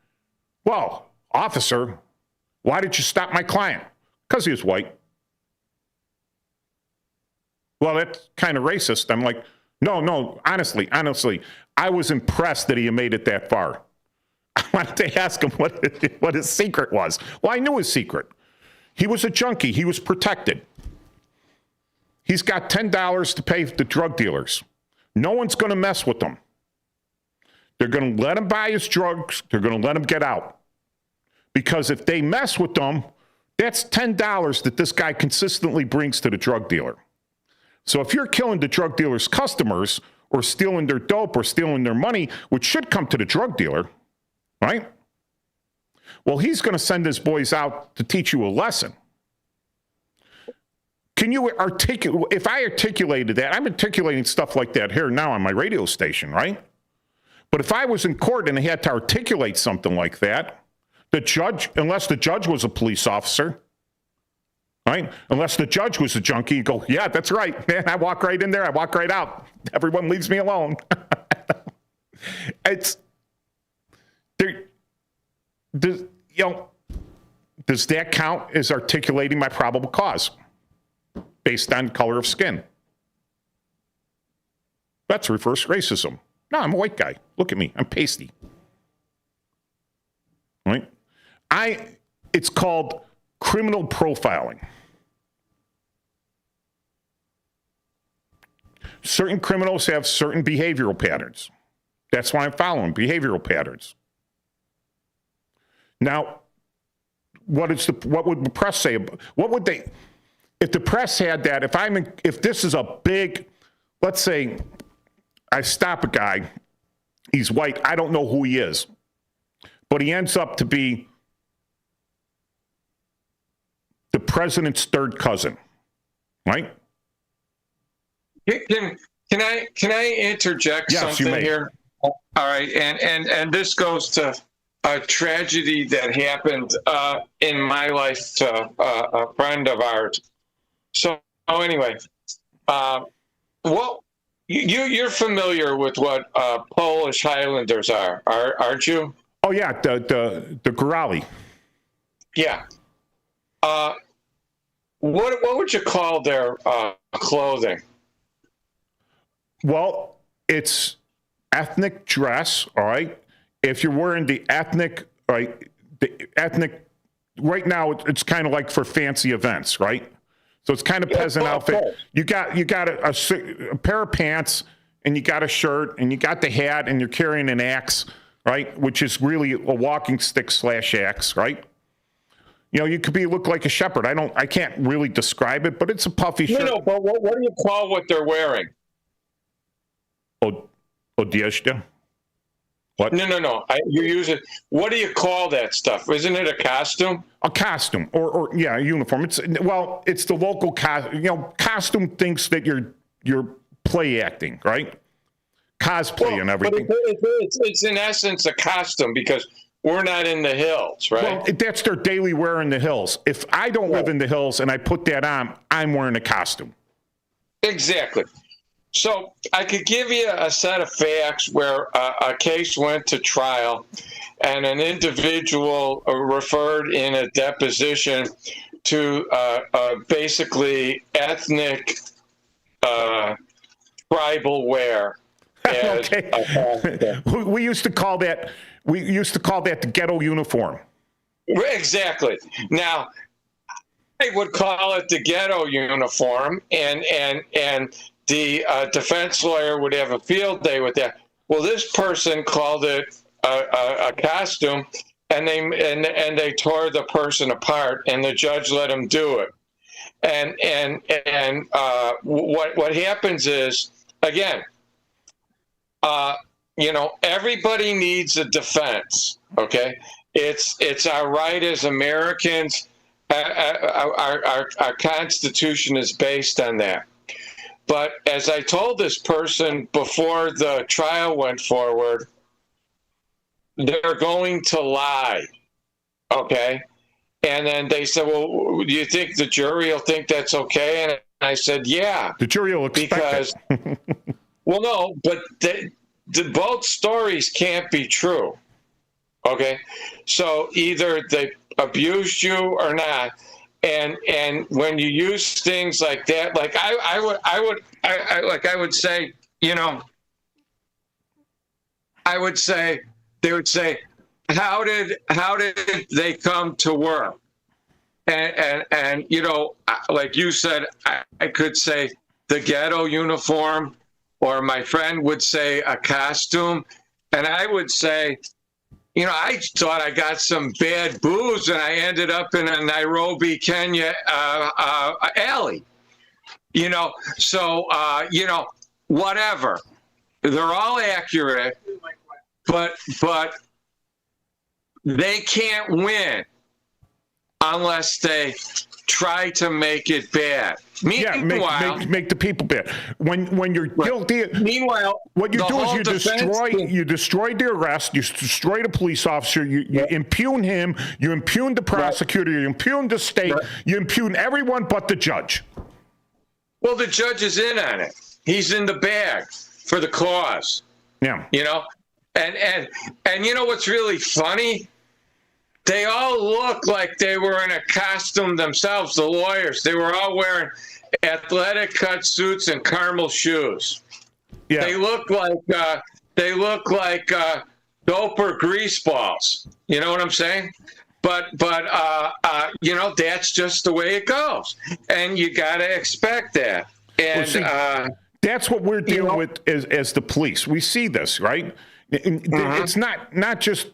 Well, officer, why did you stop my client? Because he was white. Well, that's kind of racist. I'm like, no, honestly, I was impressed that he made it that far. I wanted to ask him what his secret was. Well, I knew his secret. He was a junkie. He was protected. He's got $10 to pay the drug dealers. No one's going to mess with him. They're going to let him buy his drugs. They're going to let him get out. Because if they mess with them, That's $10 that this guy consistently brings to the drug dealer. So if you're killing the drug dealer's customers or stealing their dope or stealing their money, which should come to the drug dealer, right? Well, he's going to send his boys out to teach you a lesson. Can you articulate? If I articulated that, I'm articulating stuff like that here now on my radio station, right? But if I was in court and I had to articulate something like that, the judge, unless the judge was a police officer, right? Unless the judge was a junkie, you go, yeah, that's right, man. I walk right in there, I walk right out. Everyone leaves me alone. It's there. Does that count as articulating my probable cause based on color of skin? That's reverse racism. No, I'm a white guy. Look at me. I'm pasty. Right? It's called criminal profiling. Certain criminals have certain behavioral patterns. That's why I'm following behavioral patterns. Now, what would the press say? What would they, if the press had that, if this is a big, let's say I stop a guy, he's white, I don't know who he is, but he ends up to be the president's third cousin, right? Can I interject something here? All right, and this goes to a tragedy that happened in my life to a friend of ours. So anyway, well, you're familiar with what Polish Highlanders are, aren't you? Oh yeah, the Górale. Yeah. What would you call their clothing? Well, it's ethnic dress, all right? If you're wearing the ethnic, right, right now it's kind of like for fancy events, right? So it's kind of peasant outfit. You got a pair of pants, and you got a shirt, and you got the hat, and you're carrying an axe, right? Which is really a walking stick / axe, right? You know, you could look like a shepherd. I can't really describe it, but it's a puffy shirt. No, but what do you call what they're wearing? Odieżda? What? No. You use it. What do you call that stuff? Isn't it a costume? A costume, or a uniform. It's the local costume thinks that you're play acting, right? Cosplay and everything. But it's in essence a costume because we're not in the hills, right? Well, that's their daily wear in the hills. If I don't live in the hills and I put that on, I'm wearing a costume. Exactly. So I could give you a set of facts where a case went to trial and an individual referred in a deposition to basically ethnic tribal wear. Okay. We used to call that the ghetto uniform. Exactly. Now, I would call it the ghetto uniform, and the defense lawyer would have a field day with that. Well, this person called it a costume, and they tore the person apart, and the judge let him do it. And what happens is, again, everybody needs a defense. Okay, it's our right as Americans. Our Constitution is based on that. But as I told this person before the trial went forward, they're going to lie, okay? And then they said, well, do you think the jury will think that's okay? And I said, yeah. The jury will expect it. Well, no, but both stories can't be true, okay? So either they abused you or not. And when you use things like that, like I would say, they would say, how did they come to work? And like you said, I could say the ghetto uniform, or my friend would say a costume, and I would say, I thought I got some bad booze and I ended up in a Nairobi, Kenya alley. So whatever. They're all accurate, but they can't win unless they try to make it bad. Meanwhile, make the people bad. When you're guilty, meanwhile, what you do is you destroy the arrest, you destroy the police officer, you impugn him, you impugn the prosecutor, you impugn the state, you impugn everyone but the judge. Well, the judge is in on it. He's in the bag for the cause. Yeah. And you know what's really funny? They all look like they were in a costume themselves, the lawyers. They were all wearing athletic cut suits and caramel shoes. Yeah. They look like doper grease balls. You know what I'm saying? But that's just the way it goes. And you got to expect that. And that's what we're dealing with as the police. We see this, right? It's not just.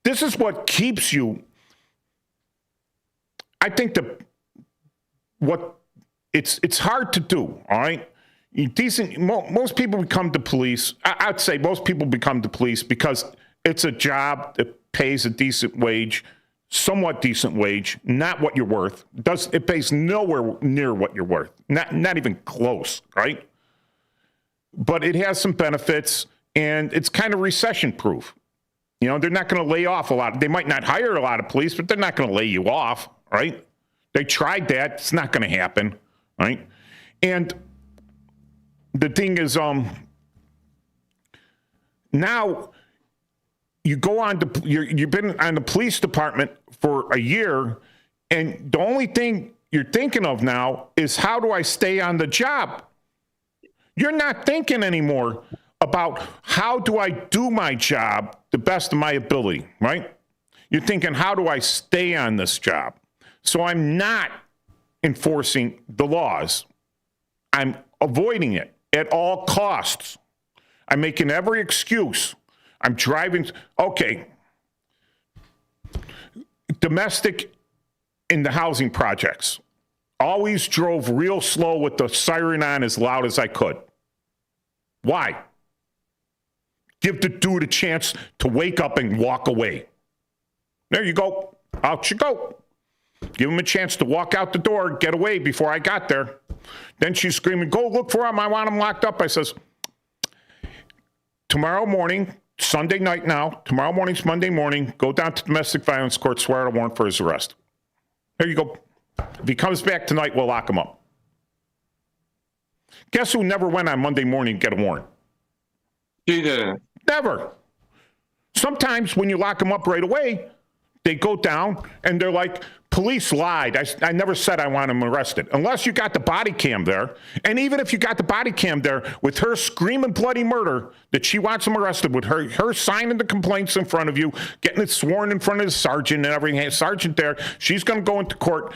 This is what keeps you. I think it's hard to do. All right, most people become the police. I'd say most people become the police because it's a job that pays a decent wage, somewhat decent wage, not what you're worth. It pays nowhere near what you're worth, not even close, right? But it has some benefits, and it's kind of recession proof. They're not going to lay off a lot. They might not hire a lot of police, but they're not going to lay you off, right? They tried that. It's not going to happen, right? And the thing is, now you go on to, you've been on the police department for a year, and the only thing you're thinking of now is how do I stay on the job? You're not thinking anymore about how do I do my job the best of my ability, right? You're thinking, how do I stay on this job? So I'm not enforcing the laws. I'm avoiding it at all costs. I'm making every excuse. I'm driving. Okay. Domestic in the housing projects. Always drove real slow with the siren on as loud as I could. Why? Give the dude a chance to wake up and walk away. There you go. Out you go. Give him a chance to walk out the door, get away before I got there. Then she's screaming, go look for him. I want him locked up. I says, tomorrow morning, Sunday night now, tomorrow morning's Monday morning, go down to domestic violence court, swear out a warrant for his arrest. There you go. If he comes back tonight, we'll lock him up. Guess who never went on Monday morning to get a warrant? She didn't. Never. Sometimes when you lock them up right away, they go down and they're like, police lied. I never said I want him arrested. Unless you got the body cam there. And even if you got the body cam there with her screaming bloody murder that she wants him arrested, with her signing the complaints in front of you, getting it sworn in front of the sergeant and everything, sergeant there, she's going to go into court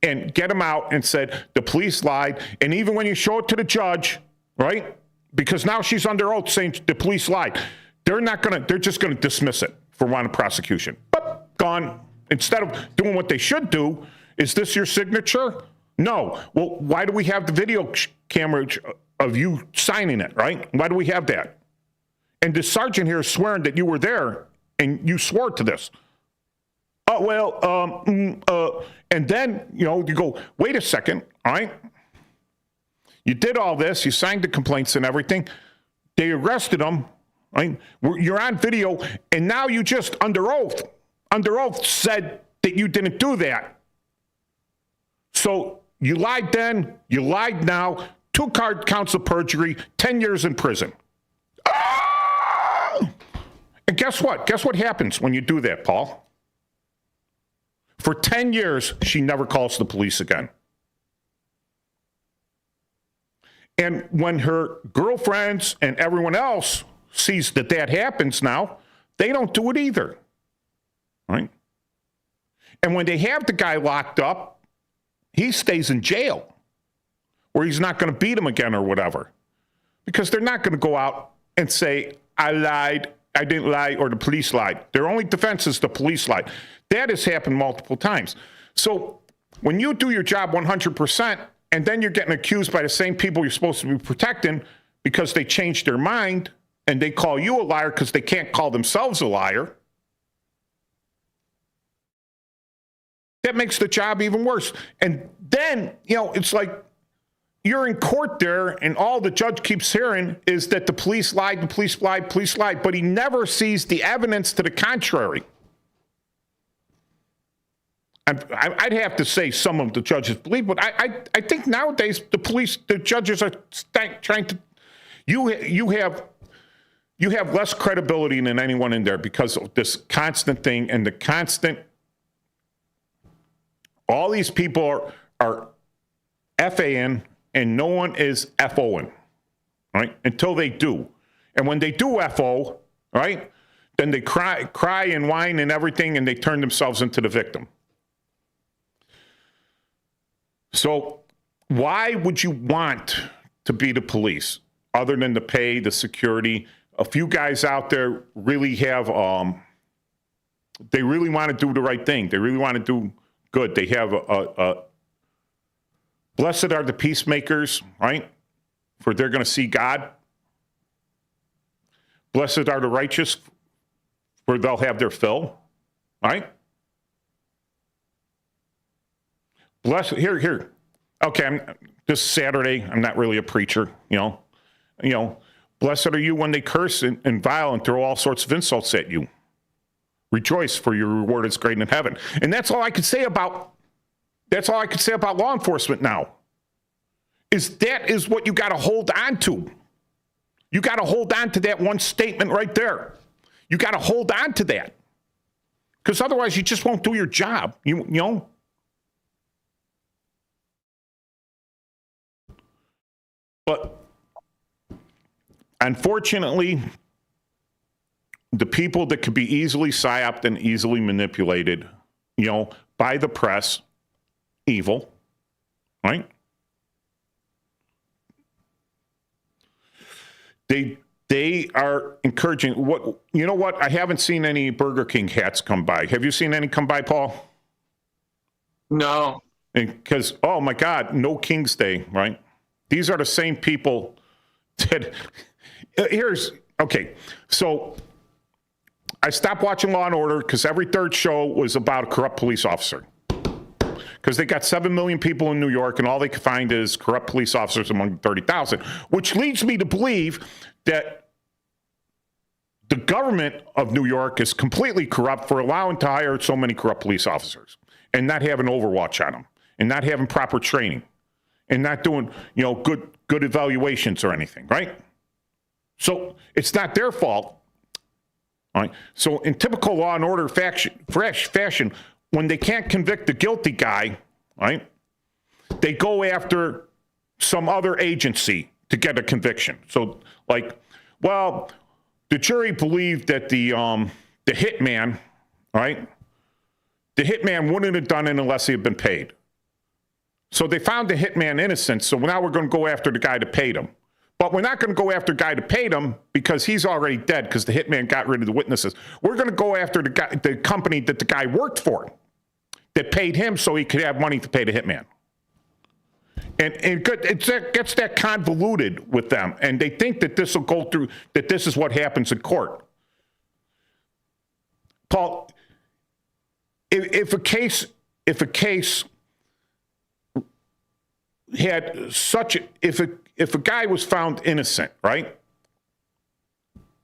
and get him out and said, the police lied. And even when you show it to the judge, right? Because now she's under oath saying the police lied. They're just going to dismiss it for wanted prosecution. But gone. Instead of doing what they should do, is this your signature? No. Well, why do we have the video camera of you signing it, right? Why do we have that? And the sergeant here is swearing that you were there and you swore to this. Oh, well, and then, you go, wait a second, all right? You did all this, you signed the complaints and everything. They arrested him, right? You're on video, and now you just under oath said that you didn't do that. So you lied then, you lied now, 2 counts of perjury, 10 years in prison. Ah! And guess what? Guess what happens when you do that, Paul? For 10 years, she never calls the police again. And when her girlfriends and everyone else sees that happens now, they don't do it either. Right? And when they have the guy locked up, he stays in jail, or he's not going to beat him again or whatever, because they're not going to go out and say, I lied, I didn't lie or the police lied. Their only defense is the police lied. That has happened multiple times. So when you do your job 100% and then you're getting accused by the same people you're supposed to be protecting because they changed their mind and they call you a liar because they can't call themselves a liar, that makes the job even worse. And then, it's like you're in court there and all the judge keeps hearing is that the police lied, but he never sees the evidence to the contrary. I'd have to say some of the judges believe, but I think nowadays the judges are trying to, you have less credibility than anyone in there because of this constant thing and the constant, all these people are FAN and no one is FOing, right? Until they do. And when they do FO, right, then they cry and whine and everything and they turn themselves into the victim. So why would you want to be the police other than the pay, the security? A few guys out there really have, they really want to do the right thing. They really want to do good. They have blessed are the peacemakers, right? For they're going to see God. Blessed are the righteous, for they'll have their fill, right? Here. Okay, this Saturday, I'm not really a preacher, Blessed are you when they curse and vile and throw all sorts of insults at you. Rejoice, for your reward is great in heaven. And that's all I could say about law enforcement now. That is what you got to hold on to. You got to hold on to that one statement right there. You got to hold on to that. Because otherwise you just won't do your job, you know? But unfortunately, the people that could be easily psyoped and easily manipulated, by the press, evil, right? They are encouraging what? I haven't seen any Burger King hats come by. Have you seen any come by, Paul? No. Because, oh my God, no King's Day, right? These are the same people that, so I stopped watching Law & Order because every third show was about a corrupt police officer. Because they got 7 million people in New York and all they could find is corrupt police officers among 30,000, which leads me to believe that the government of New York is completely corrupt for allowing to hire so many corrupt police officers and not having overwatch on them and not having proper training. And not doing, good evaluations or anything, right? So it's not their fault. All right. So in typical Law and Order fashion, when they can't convict the guilty guy, right, they go after some other agency to get a conviction. So, the jury believed that the hitman, right, the hitman wouldn't have done it unless he had been paid. So they found the hitman innocent, so now we're going to go after the guy that paid him. But we're not going to go after the guy that paid him because he's already dead because the hitman got rid of the witnesses. We're going to go after the company that the guy worked for that paid him so he could have money to pay the hitman. And it gets that convoluted with them, and they think that this will go through, that this is what happens in court. Paul, if a case had if a guy was found innocent, right?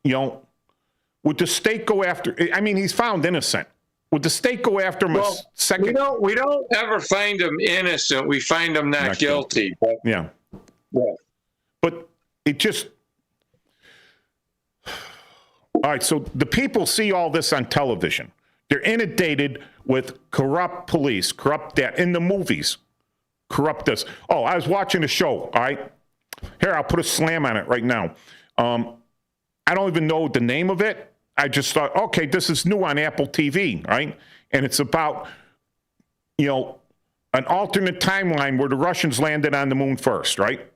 Would the state go after? I mean, he's found innocent. Would the state go after him a second? We don't ever find him innocent. We find him not guilty. But, yeah. But it just. All right. So the people see all this on television. They're inundated with corrupt police, corrupt that in the movies. Corrupt this. Oh, I was watching a show, all right? Here, I'll put a slam on it right now. I don't even know the name of it. I just thought, okay, this is new on Apple TV, right? And it's about, an alternate timeline where the Russians landed on the moon first, right?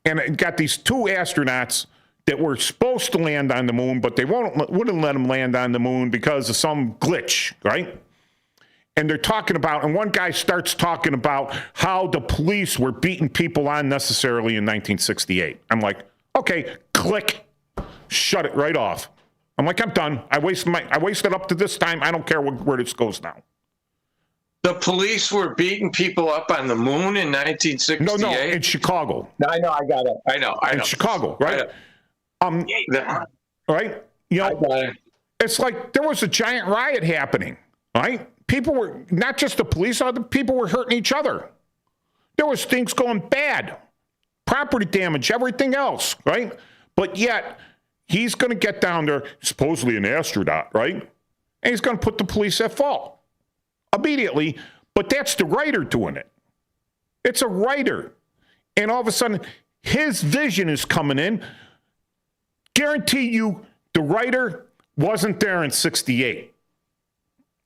And it got these two astronauts that were supposed to land on the moon, but they wouldn't let them land on the moon because of some glitch, right? And they're talking about, and one guy starts talking about how the police were beating people unnecessarily in 1968. I'm like, okay, click, shut it right off. I'm like, I'm done. I wasted up to this time. I don't care where this goes now. The police were beating people up on the moon in 1968? No, in Chicago. No, I know, I got it. I know. In Chicago, right? Right? You know, it's like there was a giant riot happening, right? People were, not just the police, other people were hurting each other. There was things going bad, property damage, everything else, right? But yet, he's going to get down there, supposedly an astronaut, right? And he's going to put the police at fault immediately. But that's the writer doing it. It's a writer. And all of a sudden, his vision is coming in. Guarantee you the writer wasn't there in 68,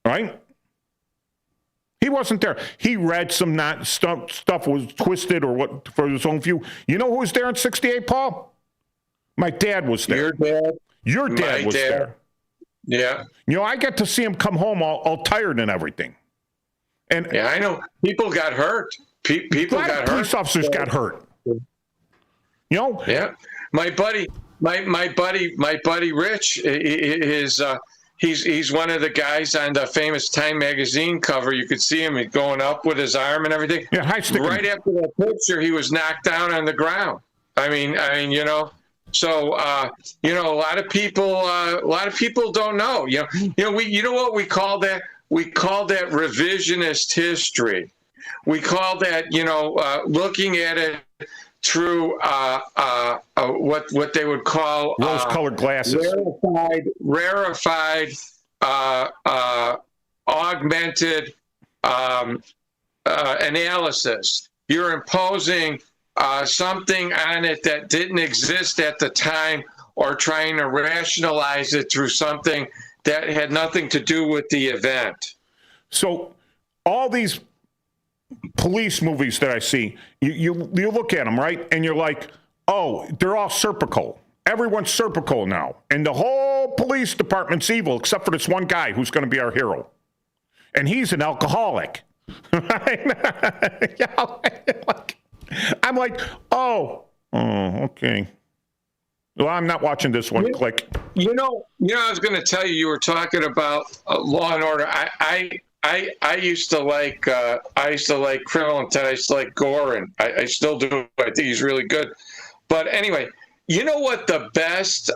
right? He wasn't there. He read some stuff was twisted or what for his own view. You know who was there in 68, Paul? My dad was there. Your dad was there. Yeah. You know, I got to see him come home all tired and everything. And yeah, I know. People got hurt. People got hurt. Police officers got hurt. You know? Yeah. My buddy Rich, he's one of the guys on the famous Time magazine cover. You could see him going up with his arm and everything. Yeah, right after that picture, he was knocked down on the ground. I mean, you know. So, you know, a lot of people don't know. You know what we call that? We call that revisionist history. We call that, you know, looking at it through what they would call rose-colored glasses, rarefied, augmented analysis. You're imposing something on it that didn't exist at the time, or trying to rationalize it through something that had nothing to do with the event. So all these police movies that I see, you look at them, right? And you're like, oh, they're all Serpico. Everyone's Serpico now. And the whole police department's evil, except for this one guy who's going to be our hero. And he's an alcoholic. I'm like, oh, okay. Well, I'm not watching this one. Click. You know, I was going to tell you. You were talking about Law and Order. I used to like Criminal Intent. I used to like Gorin. I still do. I think he's really good. But anyway, you know what the best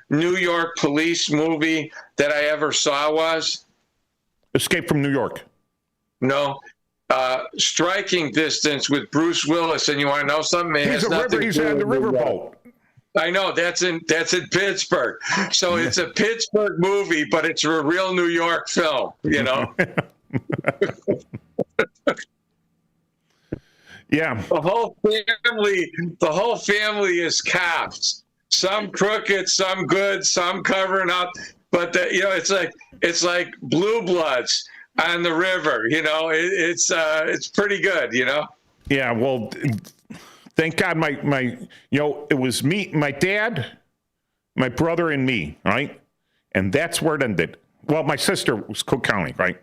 New York police movie that I ever saw was? Escape from New York. No. Striking Distance with Bruce Willis. And you want to know something? He's on the riverboat. I know, that's in Pittsburgh. So it's a Pittsburgh movie, but it's a real New York film, you know? Yeah. The whole family is cops. Some crooked, some good, some covering up. But you know, it's like Blue Bloods on the river, you know. It's pretty good, you know. Yeah, well, thank God my you know, it was me, my dad, my brother, and me, right? And that's where it ended. Well, my sister was Cook County, right?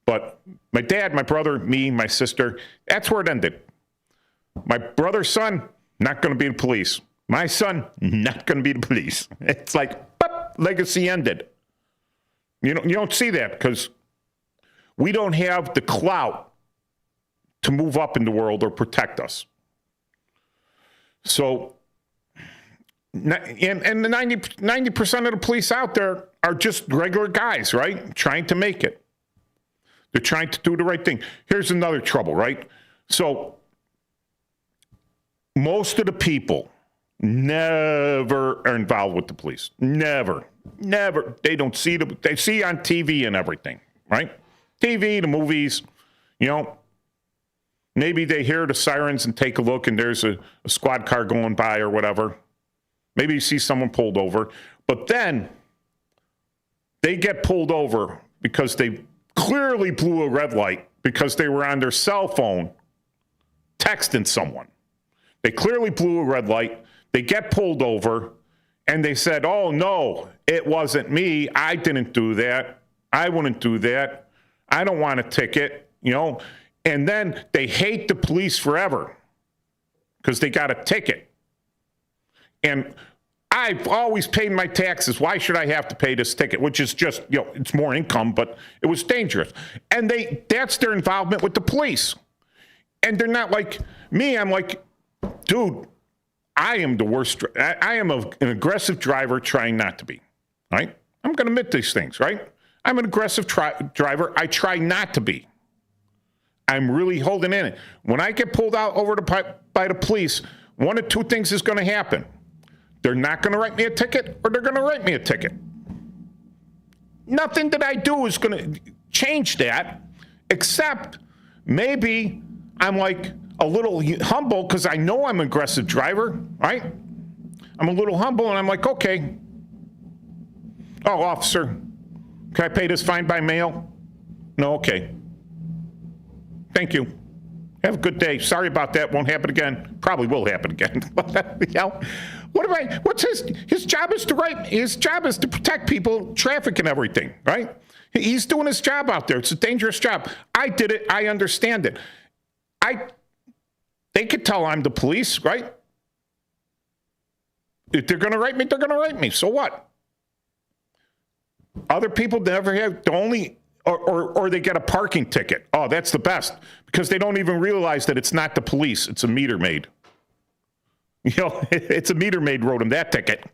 But my dad, my brother, me, my sister, that's where it ended. My brother's son, not going to be the police. My son, not going to be the police. It's like, boop, legacy ended. You don't see that because we don't have the clout to move up in the world or protect us. So, and the 90% of the police out there are just regular guys, right? Trying to make it. They're trying to do the right thing. Here's another trouble, right? So, most of the people never are involved with the police. Never. They don't see they see on TV and everything, right? TV, the movies, you know. Maybe they hear the sirens and take a look and there's a squad car going by or whatever. Maybe you see someone pulled over. But then they get pulled over because they clearly blew a red light because they were on their cell phone texting someone. They clearly blew a red light. They get pulled over. And they said, oh, no, it wasn't me. I didn't do that. I wouldn't do that. I don't want a ticket, you know. And then they hate the police forever because they got a ticket. And I've always paid my taxes. Why should I have to pay this ticket? Which is just, you know, it's more income, but it was dangerous. And that's their involvement with the police. And they're not like me. I'm like, dude, I am the worst. I am an aggressive driver trying not to be, right? I'm going to admit these things, right? I'm an aggressive driver. I try not to be. I'm really holding in it. When I get pulled out over by the police, one of two things is going to happen. They're not going to write me a ticket, or they're going to write me a ticket. Nothing that I do is going to change that, except maybe I'm like a little humble because I know I'm an aggressive driver, right? I'm a little humble, and I'm like, okay. Oh, officer, can I pay this fine by mail? No, okay. Thank you. Have a good day. Sorry about that. Won't happen again. Probably will happen again. You know? What's his job is to protect people, traffic and everything, right? He's doing his job out there. It's a dangerous job. I did it. I understand it. They could tell I'm the police, right? If they're going to write me, they're going to write me. So what? Other people never have the only, or they get a parking ticket. Oh, that's the best because they don't even realize that it's not the police. It's a meter maid. You know, it's a meter maid wrote them that ticket.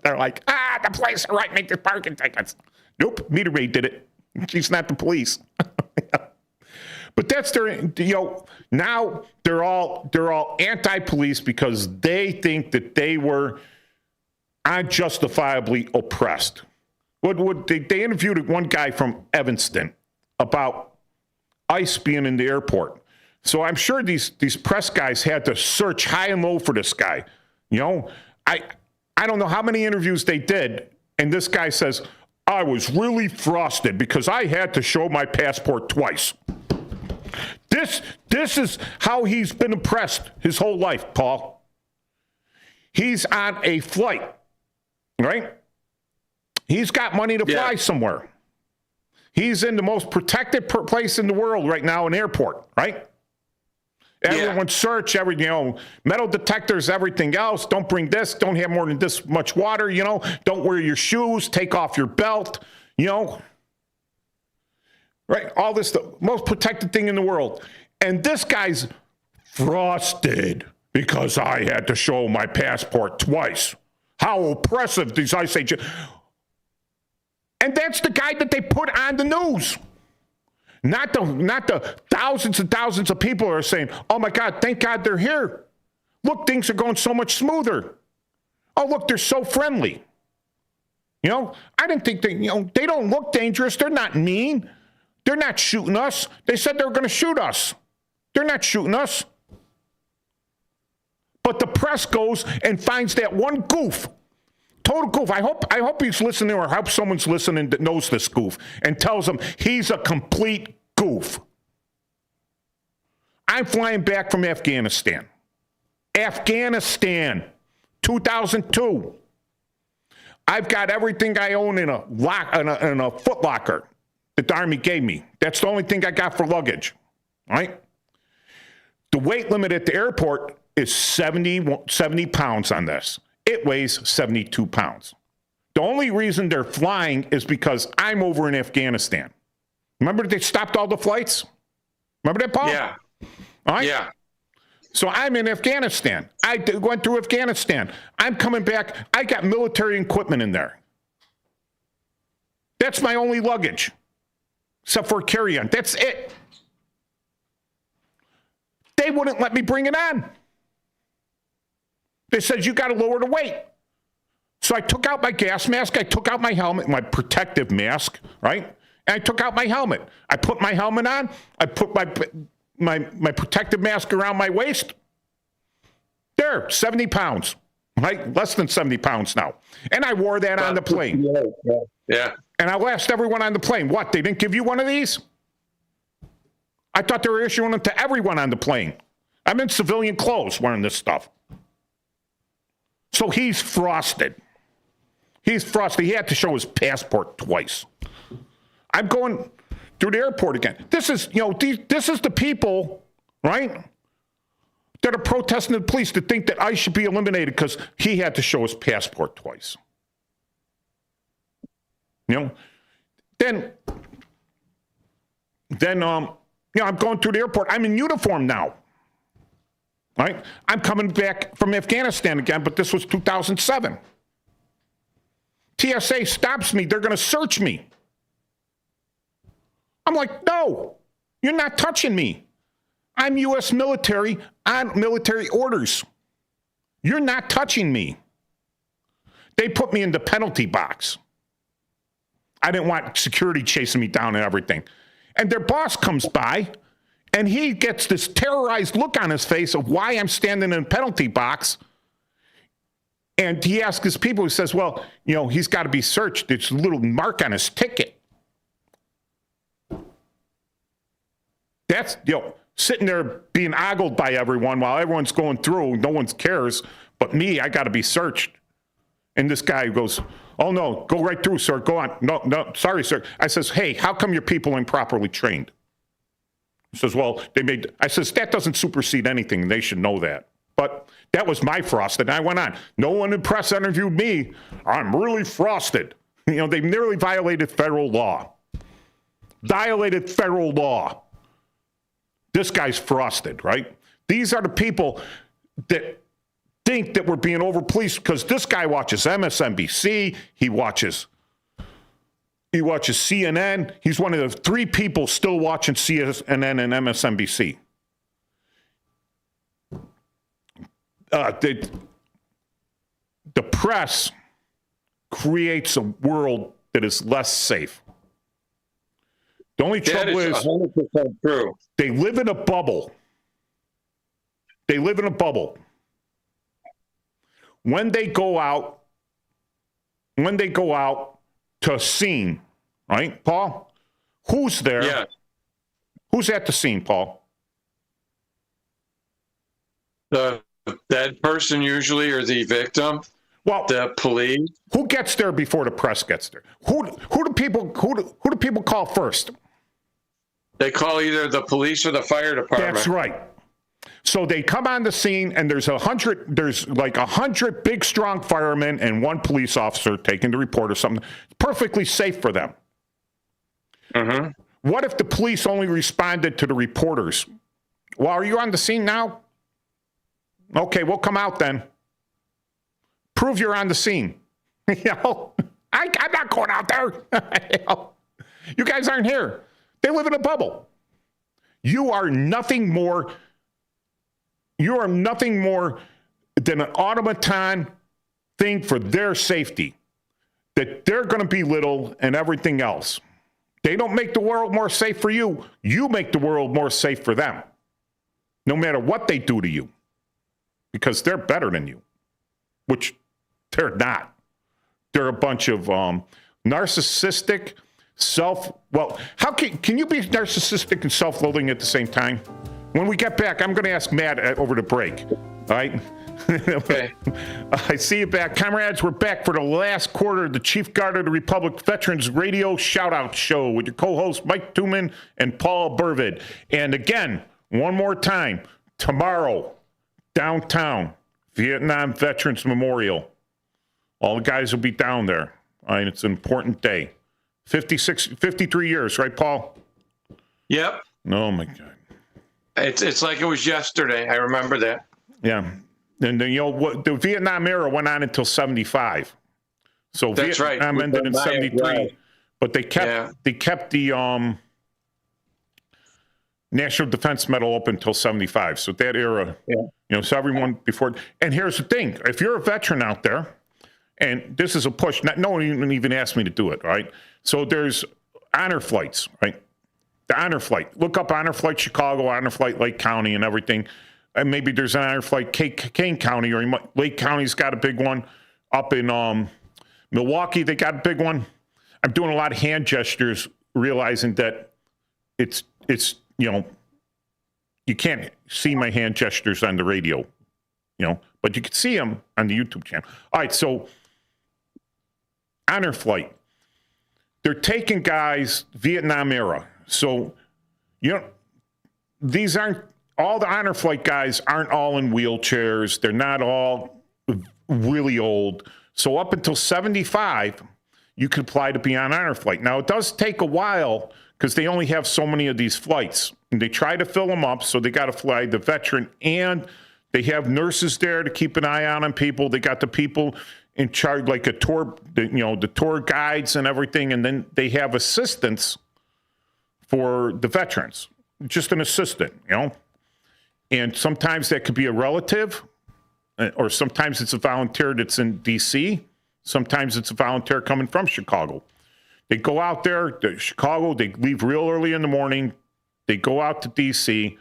They're like, the police are writing me the parking tickets. Nope, meter maid did it. She's not the police. But that's their, you know, now they're all anti-police because they think that they were unjustifiably oppressed. They interviewed one guy from Evanston about ICE being in the airport. So I'm sure these press guys had to search high and low for this guy. You know, I don't know how many interviews they did, and this guy says, I was really frosted because I had to show my passport twice. This is how he's been oppressed his whole life, Paul. He's on a flight, right? He's got money to fly somewhere. He's in the most protected place in the world right now, an airport, right? Everyone search, metal detectors, everything else. Don't bring this. Don't have more than this much water, you know. Don't wear your shoes. Take off your belt, you know. Right? All this, the most protected thing in the world. And this guy's frosted because I had to show my passport twice. How oppressive these ICE agents. And that's the guy that they put on the news. Not the thousands and thousands of people who are saying, oh my God, thank God they're here. Look, things are going so much smoother. Oh, look, they're so friendly. You know, I didn't think they don't look dangerous. They're not mean. They're not shooting us. They said they were going to shoot us. They're not shooting us. But the press goes and finds that one goof. Total goof. I hope he's listening, or I hope someone's listening that knows this goof and tells him he's a complete goof. I'm flying back from Afghanistan. 2002. I've got everything I own in a Foot Locker that the Army gave me. That's the only thing I got for luggage, right? The weight limit at the airport is 70 pounds on this. It weighs 72 pounds. The only reason they're flying is because I'm over in Afghanistan. Remember they stopped all the flights? Remember that, Paul? Yeah. All right? Yeah. So I'm in Afghanistan. I went through Afghanistan. I'm coming back. I got military equipment in there. That's my only luggage, except for carry-on. That's it. They wouldn't let me bring it on. They said, you got to lower the weight. So I took out my gas mask. I took out my helmet, my protective mask, right? And I took out my helmet. I put my helmet on. I put my protective mask around my waist. There, 70 pounds, right? Less than 70 pounds now. And I wore that on the plane. Yeah. And I asked everyone on the plane, what, they didn't give you one of these? I thought they were issuing them to everyone on the plane. I'm in civilian clothes wearing this stuff. So he's frosted. He's frosted. He had to show his passport twice. I'm going through the airport again. This is, this is the people, right, that are protesting the police to think that I should be eliminated because he had to show his passport twice. Then I'm going through the airport. I'm in uniform now. Right? I'm coming back from Afghanistan again, but this was 2007. TSA stops me. They're going to search me. I'm like, no, you're not touching me. I'm U.S. military on military orders. You're not touching me. They put me in the penalty box. I didn't want security chasing me down and everything. And their boss comes by, and he gets this terrorized look on his face of why I'm standing in a penalty box. And he asks his people, he says, well, he's got to be searched. There's a little mark on his ticket. That's, sitting there being ogled by everyone while everyone's going through. No one cares. But me, I got to be searched. And this guy goes, oh, no, go right through, sir. Go on. No, sorry, sir. I says, hey, how come your people improperly trained? He says, well, I says, that doesn't supersede anything. They should know that. But that was my frosted. And I went on. No one in press interviewed me. I'm really frosted. They nearly violated federal law. Violated federal law. This guy's frosted, right? These are the people that think that we're being over-policed because this guy watches MSNBC. He watches CNN. He's one of the 3 people still watching CNN and MSNBC. The press creates a world that is less safe. The only trouble is 100% true. They live in a bubble. When they go out to a scene, right, Paul? Who's there? Yeah. Who's at the scene, Paul? The dead person usually, or the victim. Well, the police. Who gets there before the press gets there? Who do people call first? They call either the police or the fire department. That's right. So they come on the scene, and there's like 100 big, strong firemen and 1 police officer taking the report or something. Perfectly safe for them. Mm-hmm. What if the police only responded to the reporters? Well, are you on the scene now? Okay, we'll come out then. Prove you're on the scene. I'm not going out there. You guys aren't here. They live in a bubble. You are nothing more than an automaton thing for their safety, that they're going to belittle and everything else. They don't make the world more safe for you. You make the world more safe for them, no matter what they do to you, because they're better than you, which they're not. They're a bunch of narcissistic, how can you be narcissistic and self-loathing at the same time? When we get back, I'm going to ask Matt over the break. All right? Okay. I see you back. Comrades, we're back for the last quarter of the Chief Guard of the Republic Veterans Radio Shoutout Show with your co-hosts Mike Tuman and Paul Burvid. And again, one more time, tomorrow, downtown, Vietnam Veterans Memorial. All the guys will be down there. All right, it's an important day. 53 years, right, Paul? Yep. Oh, my God. It's like it was yesterday. I remember that. Yeah. And the Vietnam era went on until 75. So that's Vietnam right. ended in 73. Right. But they kept the National Defense Medal up until 75. So that era, so everyone before. And here's the thing. If you're a veteran out there, and this is a push, no one even asked me to do it, right? So there's honor flights, right? The honor flight. Look up honor flight Chicago, honor flight Lake County and everything. And maybe there's an honor flight Kane County, or Lake County's got a big one. Up in Milwaukee, they got a big one. I'm doing a lot of hand gestures, realizing that it's you can't see my hand gestures on the radio, but you can see them on the YouTube channel. All right, so honor flight. They're taking guys Vietnam era. So, these aren't, all the honor flight guys aren't all in wheelchairs. They're not all really old. So up until 75, you can apply to be on honor flight. Now, it does take a while because they only have so many of these flights. And they try to fill them up, so they got to fly the veteran. And they have nurses there to keep an eye on people. They got the people in charge, like a tour, the tour guides and everything. And then they have assistants for the veterans, just an assistant, And sometimes that could be a relative, or sometimes it's a volunteer that's in D.C. Sometimes it's a volunteer coming from Chicago. They go out there to Chicago. They leave real early in the morning. They go out to D.C.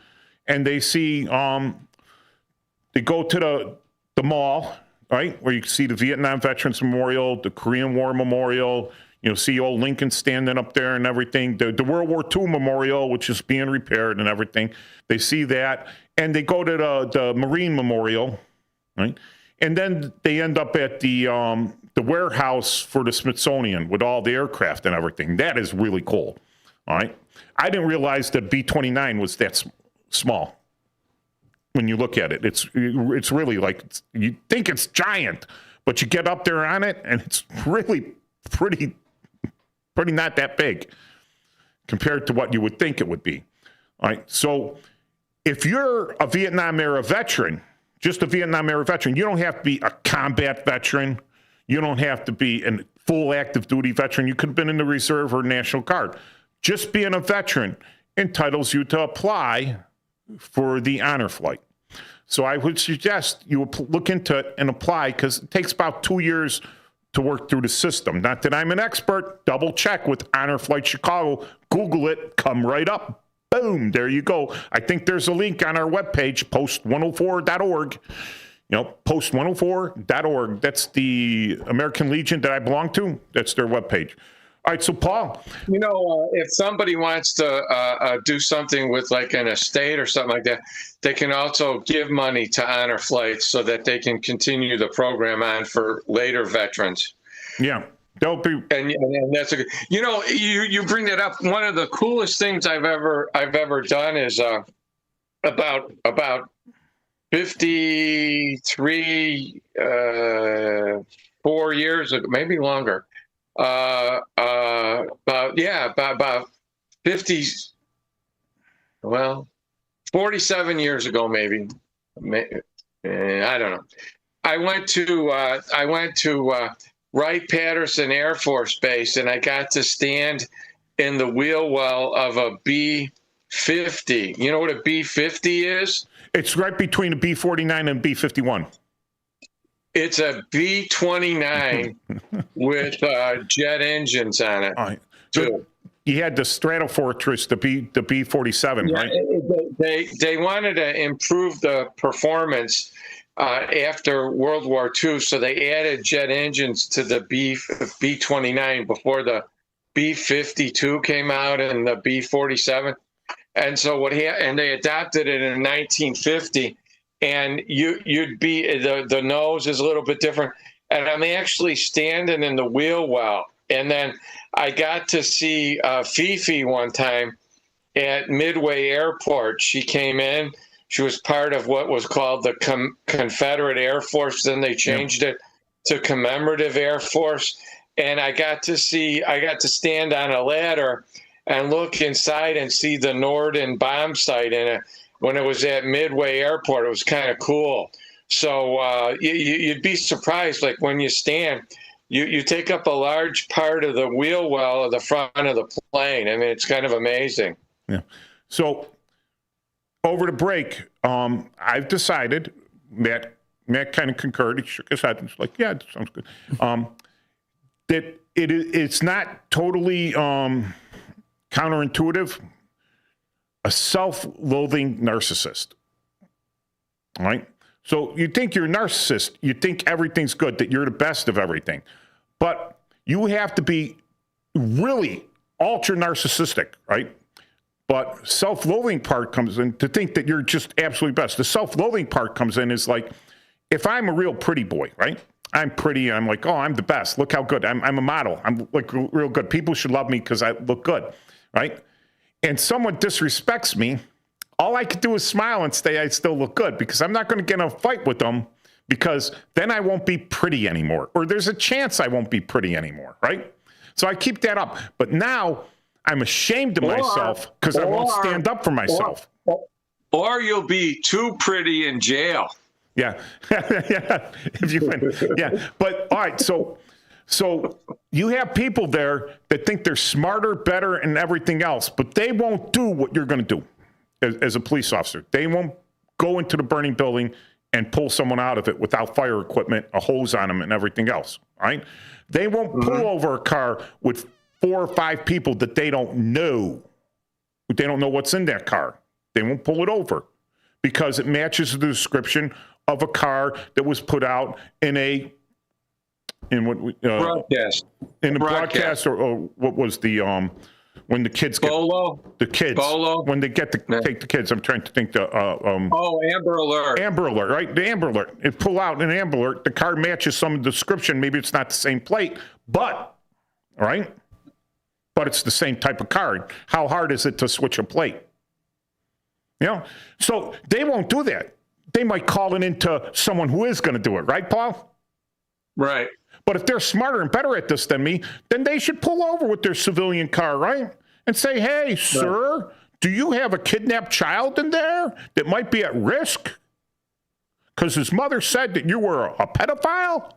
and they see. They go to the mall, right, where you can see the Vietnam Veterans Memorial, the Korean War Memorial. See old Lincoln standing up there and everything. The World War II Memorial, which is being repaired and everything. They see that, and they go to the Marine Memorial, right? And then they end up at the warehouse for the Smithsonian with all the aircraft and everything. That is really cool, all right? I didn't realize that B-29 was that small. When you look at it, it's really like, you think it's giant, but you get up there on it, and it's really pretty not that big compared to what you would think it would be. All right. So if you're a Vietnam era veteran, just a Vietnam era veteran, you don't have to be a combat veteran. You don't have to be a full active duty veteran. You could have been in the reserve or National Guard. Just being a veteran entitles you to apply for the honor flight. So I would suggest you look into it and apply, because it takes about 2 years to work through the system. Not that I'm an expert. Double check with Honor Flight Chicago. Google it. Come right up. Boom. There you go. I think there's a link on our webpage, post104.org. Post104.org. That's the American Legion that I belong to. That's their webpage. All right, so Paul. If somebody wants to do something with like an estate or something like that, they can also give money to honor flights so that they can continue the program on for later veterans. Yeah, they'll be. And that's a good. You bring that up. One of the coolest things I've ever done is about 53 4 years ago, maybe longer. About 50, 47 years ago, maybe. I don't know. I went to Wright-Patterson Air Force Base, and I got to stand in the wheel well of a B-50. You know what a B-50 is? It's right between a B-49 and B-51. It's a B-29 with jet engines on it. All right. So you had the Stratofortress, the B-47, right? They wanted to improve the performance after World War II, so they added jet engines to the B-29 before the B-52 came out and the B-47. And so and they adopted it in 1950. And you'd be, the nose is a little bit different. And I'm actually standing in the wheel well. And then I got to see Fifi one time at Midway Airport. She came in. She was part of what was called the Confederate Air Force. Then they changed it to Commemorative Air Force. And I got to stand on a ladder and look inside and see the Norden bomb site in it. When it was at Midway Airport, it was kind of cool. So you'd be surprised, like when you stand, you take up a large part of the wheel well of the front of the plane. I mean, it's kind of amazing. Yeah. So over the break, I've decided, Matt kind of concurred. He shook his head and was like, yeah, it sounds good. That it's not totally counterintuitive. A self-loathing narcissist, all right? So you think you're a narcissist, you think everything's good, that you're the best of everything. But you have to be really ultra narcissistic, right? But self-loathing part comes in to think that you're just absolutely best. The self-loathing part comes in is like, if I'm a real pretty boy, right? I'm pretty. I'm like, oh, I'm the best. Look how good. I'm a model. I'm like real good. People should love me because I look good, right? And someone disrespects me, all I could do is smile and say I still look good because I'm not going to get in a fight with them because then I won't be pretty anymore. Or there's a chance I won't be pretty anymore, right? So I keep that up. But now I'm ashamed of myself because I won't stand up for myself. Or you'll be too pretty in jail. Yeah. Yeah. If you win. Yeah. But all right. So you have people there that think they're smarter, better, and everything else, but they won't do what you're going to do as a police officer. They won't go into the burning building and pull someone out of it without fire equipment, a hose on them, and everything else. Right? They won't pull over a car with 4 or 5 people that they don't know. They don't know what's in that car. They won't pull it over because it matches the description of a car that was put out in a broadcast. In the broadcast, or what was the when the kids get Bolo? The kids Bolo? When they get to take the kids. I'm trying to think Amber Alert. Amber Alert, right? The Amber Alert. It pull out an Amber Alert. The car matches some description. Maybe it's not the same plate, but all right. But it's the same type of car. How hard is it to switch a plate? You know, so they won't do that. They might call it into someone who is going to do it, right, Paul? Right. But if they're smarter and better at this than me, then they should pull over with their civilian car, right? And say, hey, sir, do you have a kidnapped child in there that might be at risk? Because his mother said that you were a pedophile?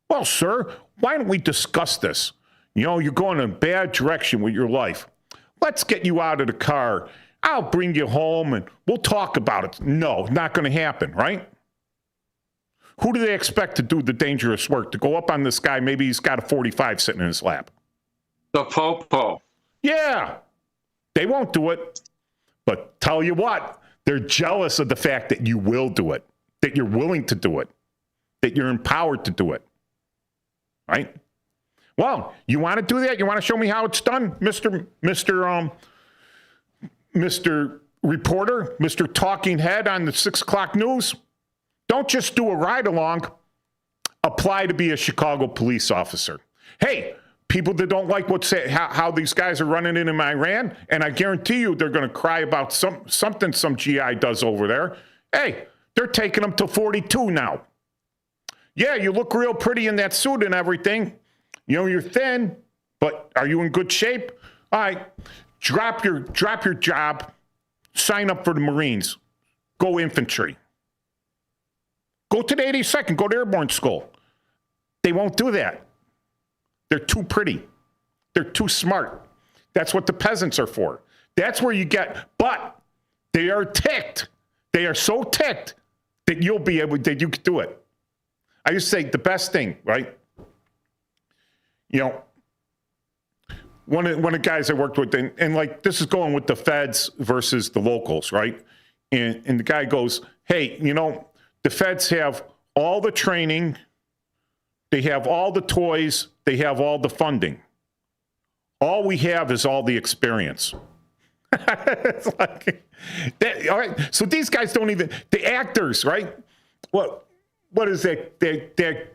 Well, sir, why don't we discuss this? You know, you're going in a bad direction with your life. Let's get you out of the car. I'll bring you home and we'll talk about it. No, not going to happen, right? Who do they expect to do the dangerous work? To go up on this guy, maybe he's got a 45 sitting in his lap. The popo. Yeah, they won't do it. But tell you what, they're jealous of the fact that you will do it, that you're willing to do it, that you're empowered to do it, right? Well, you want to do that? You want to show me how it's done, Mr. Reporter, Mr. Talking Head on the 6 o'clock news? Don't just do a ride along. Apply to be a Chicago police officer. Hey, people that don't like how these guys are running in Iran, and I guarantee you they're going to cry about something some GI does over there. Hey, they're taking them to 42 now. Yeah, you look real pretty in that suit and everything. You know, you're thin, but are you in good shape? All right, drop your job, sign up for the Marines, go infantry. Go to the 82nd, go to airborne school. They won't do that. They're too pretty. They're too smart. That's what the peasants are for. That's where you get, but they are ticked. They are so ticked that you can do it. I used to say the best thing, right? You know, one of the guys I worked with, and like this is going with the feds versus the locals, right? And the guy goes, hey, you know, the feds have all the training, they have all the toys, they have all the funding. All we have is all the experience. It's like, all right. So these guys don't even, the actors, right? What is that?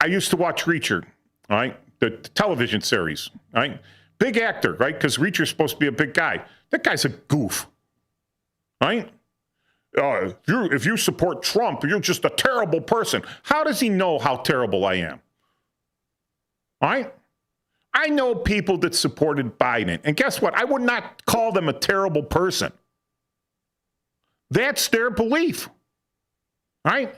I used to watch Reacher, all right? The television series, right? Big actor, right? Because Reacher's supposed to be a big guy. That guy's a goof, right? If you support Trump, you're just a terrible person. How does he know how terrible I am? All right? I know people that supported Biden. And guess what? I would not call them a terrible person. That's their belief. All right?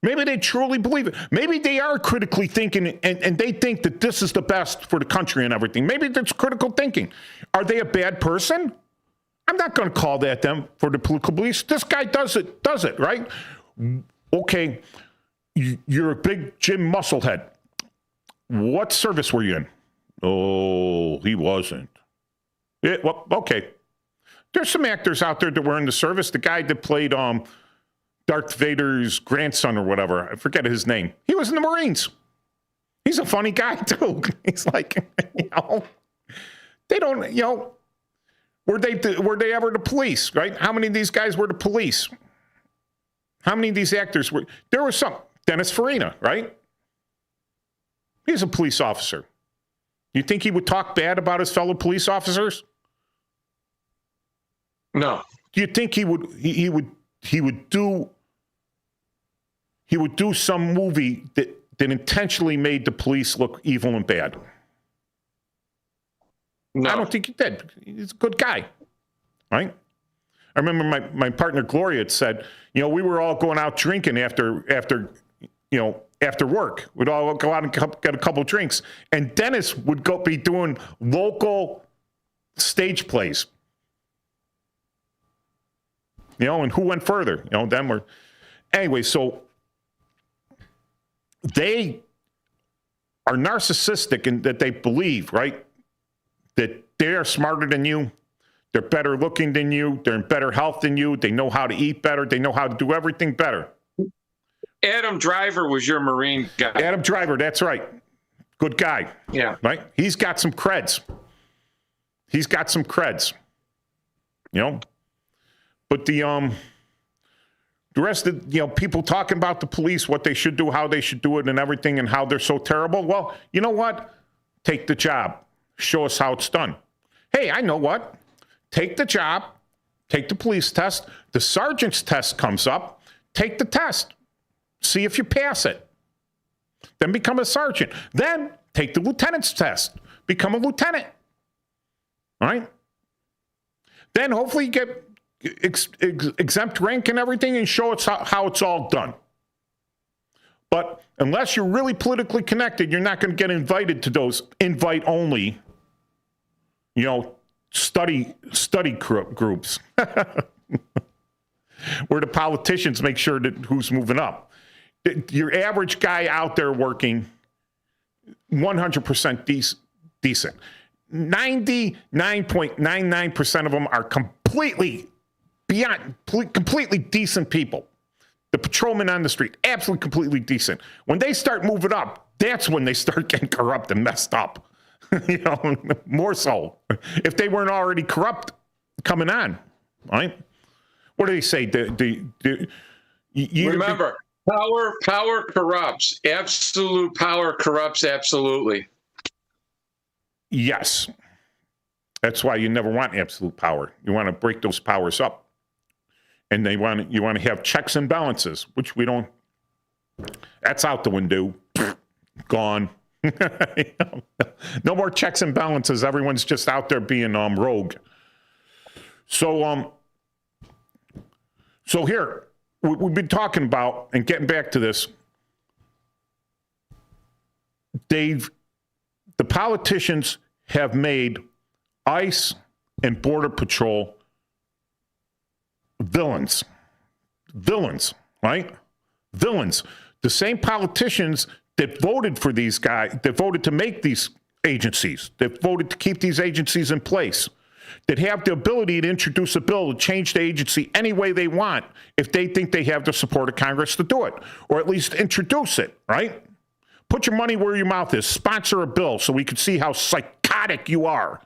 Maybe they truly believe it. Maybe they are critically thinking and they think that this is the best for the country and everything. Maybe that's critical thinking. Are they a bad person? I'm not going to call that them for the political beliefs. This guy does it, right? Okay, you're a big Jim Musclehead. What service were you in? Oh, he wasn't. Well, okay. There's some actors out there that were in the service. The guy that played Darth Vader's grandson or whatever, I forget his name. He was in the Marines. He's a funny guy, too. He's like, you know, they don't, you know, were they ever the police, right? How many of these guys were the police? How many of these actors were? There was some. Dennis Farina, right? He's a police officer. You think he would talk bad about his fellow police officers? No. Do you think he would do some movie that intentionally made the police look evil and bad? No. I don't think he did. He's a good guy, right? I remember my partner Gloria had said, we were all going out drinking after work. We'd all go out and get a couple drinks, and Dennis would be doing local stage plays. And who went further? Them were anyway. So they are narcissistic in that they believe, right, that they're smarter than you, they're better looking than you, they're in better health than you, they know how to eat better, they know how to do everything better. Adam Driver was your Marine guy. Adam Driver, that's right. Good guy. Yeah. Right? He's got some creds. But the rest of people talking about the police, what they should do, how they should do it, and everything, and how they're so terrible. Well, you know what? Take the job. Show us how it's done. Hey, I know what. Take the job. Take the police test. The sergeant's test comes up. Take the test. See if you pass it. Then become a sergeant. Then take the lieutenant's test. Become a lieutenant. All right? Then hopefully you get exempt rank and everything and show us how it's all done. But unless you're really politically connected, you're not going to get invited to those invite-only, study groups where the politicians make sure that who's moving up. Your average guy out there working, 100% decent. 99.99% of them are completely decent people. The patrolmen on the street, absolutely completely decent. When they start moving up, that's when they start getting corrupt and messed up. More so. If they weren't already corrupt coming on, right? What do they say? Remember, power corrupts. Absolute power corrupts absolutely. Yes. That's why you never want absolute power. You want to break those powers up. And you want to have checks and balances, which we don't. That's out the window. Gone. No more checks and balances. Everyone's just out there being rogue. So here we've been talking about and getting back to this. The politicians have made ICE and Border Patrol villains, right? Villains. The same politicians that voted for these guys, that voted to make these agencies, that voted to keep these agencies in place, that have the ability to introduce a bill to change the agency any way they want if they think they have the support of Congress to do it, or at least introduce it, right? Put your money where your mouth is. Sponsor a bill so we can see how psychotic you are,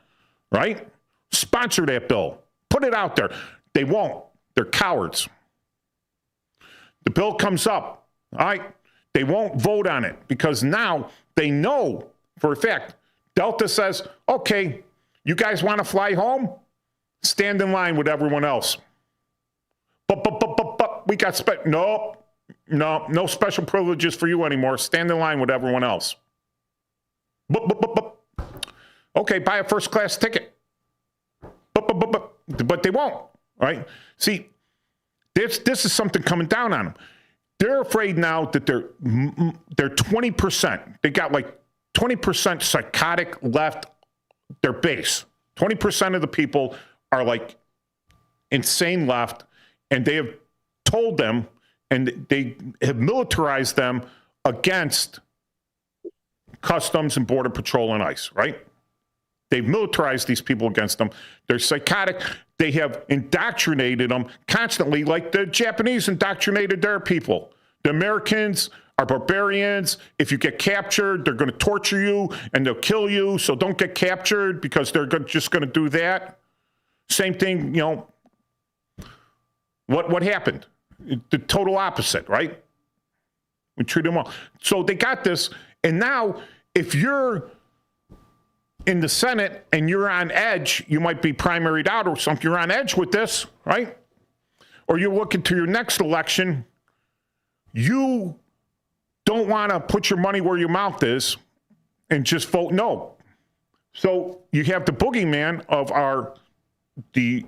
right? Sponsor that bill. Put it out there. They won't. They're cowards. The bill comes up, all right? They won't vote on it because now they know for a fact. Delta says, okay, you guys want to fly home? Stand in line with everyone else. But we got no special privileges for you anymore. Stand in line with everyone else. Okay, buy a first class ticket. But they won't, right? See, this is something coming down on them. They're afraid now that they're 20%. They got like 20% psychotic left their base. 20% of the people are like insane left, and they have told them, and they have militarized them against Customs and Border Patrol and ICE, right? They've militarized these people against them. They're psychotic. They have indoctrinated them constantly, like the Japanese indoctrinated their people. The Americans are barbarians. If you get captured, they're going to torture you and they'll kill you. So don't get captured because they're just going to do that. Same thing, what happened? the total opposite, right? We treat them well. So they got this, and now if you're in the Senate and you're on edge, you might be primaried out or something. You're on edge with this, right? Or you're looking to your next election. You don't want to put your money where your mouth is and just vote no. So you have the boogeyman of the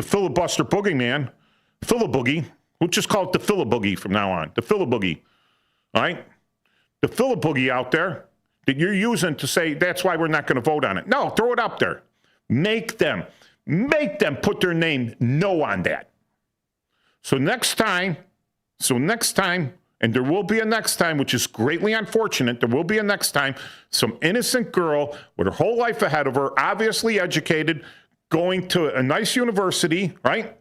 filibuster boogeyman, filiboogie. We'll just call it the filiboogie from now on. The filiboogie, all right? The filiboogie out there that you're using to say that's why we're not going to vote on it. No, throw it up there. Make them put their name no on that. So next time, and there will be a next time, which is greatly unfortunate, there will be a next time, some innocent girl with her whole life ahead of her, obviously educated, going to a nice university, right?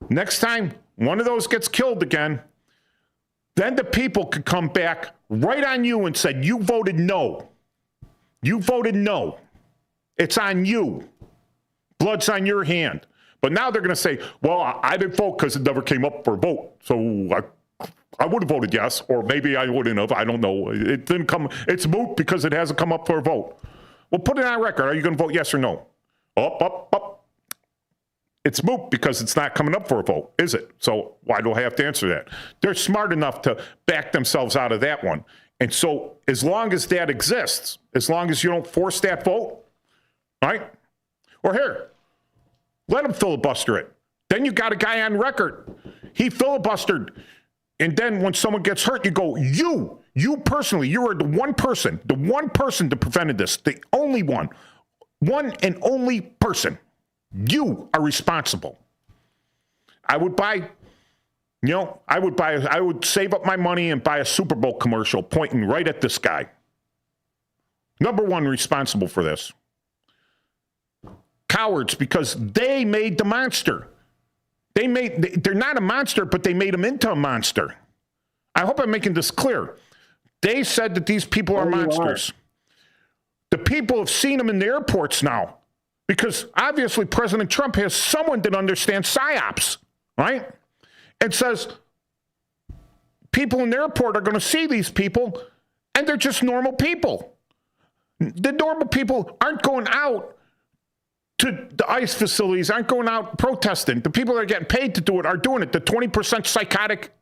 Next time one of those gets killed again, then the people could come back right on you and said, you voted no. You voted no. It's on you. Blood's on your hand. But now they're going to say, well, I didn't vote because it never came up for a vote. So I would have voted yes, or maybe I wouldn't have. I don't know. It didn't come. It's moot because it hasn't come up for a vote. Well, put it on record. Are you going to vote yes or no? Up. It's moot because it's not coming up for a vote, is it? So why do I have to answer that? They're smart enough to back themselves out of that one. And so as long as that exists, as long as you don't force that vote, right? Or here, let them filibuster it. Then you got a guy on record. He filibustered. And then when someone gets hurt, you go, you personally, you are the one person that prevented this, the only one and only person. You are responsible. I would save up my money and buy a Super Bowl commercial pointing right at this guy. Number one responsible for this. Cowards, because they made the monster. They're not a monster, but they made him into a monster. I hope I'm making this clear. They said that these people are monsters. The people have seen them in the airports now. Because obviously President Trump has someone that understands psyops, right? And says people in the airport are going to see these people and they're just normal people. The normal people aren't going out to the ICE facilities, aren't going out protesting. The people that are getting paid to do it are doing it. The 20% psychotic,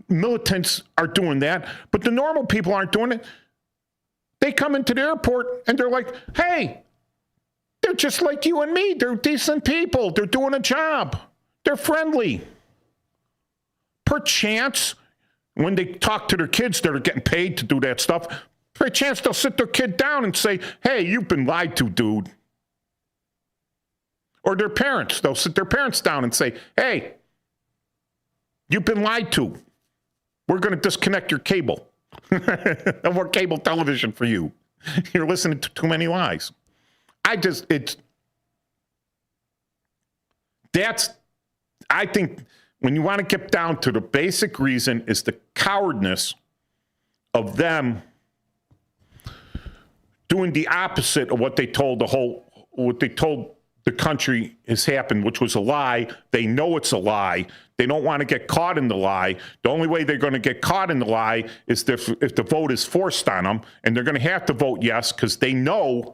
militants are doing that. But the normal people aren't doing it. They come into the airport and they're like, hey, they're just like you and me. They're decent people. They're doing a job. They're friendly. Perchance, when they talk to their kids that are getting paid to do that stuff, perchance they'll sit their kid down and say, hey, you've been lied to, dude. Or their parents, they'll sit their parents down and say, hey, you've been lied to. We're going to disconnect your cable. No more cable television for you. You're listening to too many lies. I think when you want to get down to the basic reason is the cowardness of them doing the opposite of what they told the country has happened, which was a lie. They know it's a lie. They don't want to get caught in the lie. The only way they're going to get caught in the lie is if the vote is forced on them, and they're going to have to vote yes because they know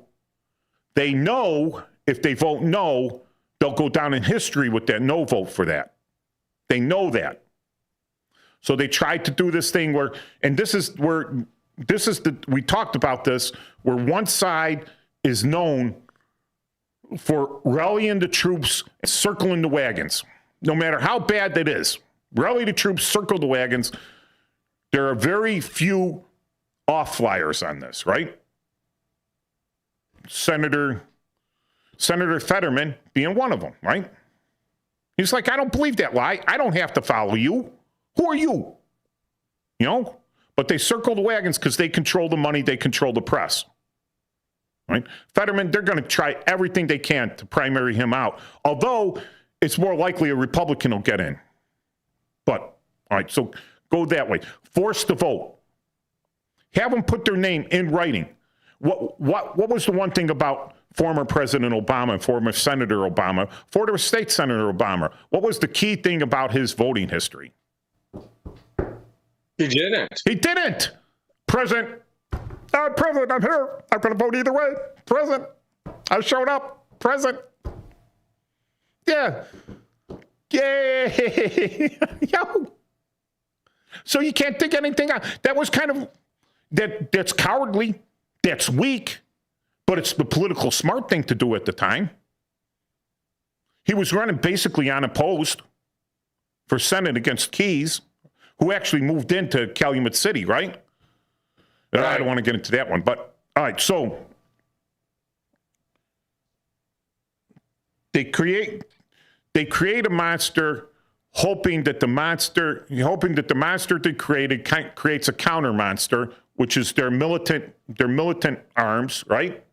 if they vote no, they'll go down in history with that no vote for that. They know that. So they tried to do this thing we talked about this, where one side is known for rallying the troops, circling the wagons, no matter how bad that is. Rally the troops, circle the wagons. There are very few off-flyers on this, right? Senator Fetterman being one of them, right? He's like, I don't believe that lie. I don't have to follow you. Who are you? But they circle the wagons because they control the money, they control the press. Right? Fetterman, they're going to try everything they can to primary him out, although it's more likely a Republican will get in. But, all right, so go that way. Force the vote. Have them put their name in writing. What was the one thing about former President Obama, former Senator Obama, former State Senator Obama. What was the key thing about his voting history? He didn't. He didn't. President, President, I'm here. I'm going to vote either way. President, I showed up. President. Yeah. Yay. Yo. So you can't think anything out. That was kind of, that's cowardly. That's weak. But it's the political smart thing to do at the time. He was running basically unopposed for Senate against Keyes, who actually moved into Calumet City, right? I don't want to get into that one. But, all right, so they create a monster, hoping that the monster they created creates a counter monster, which is their militant arms, right?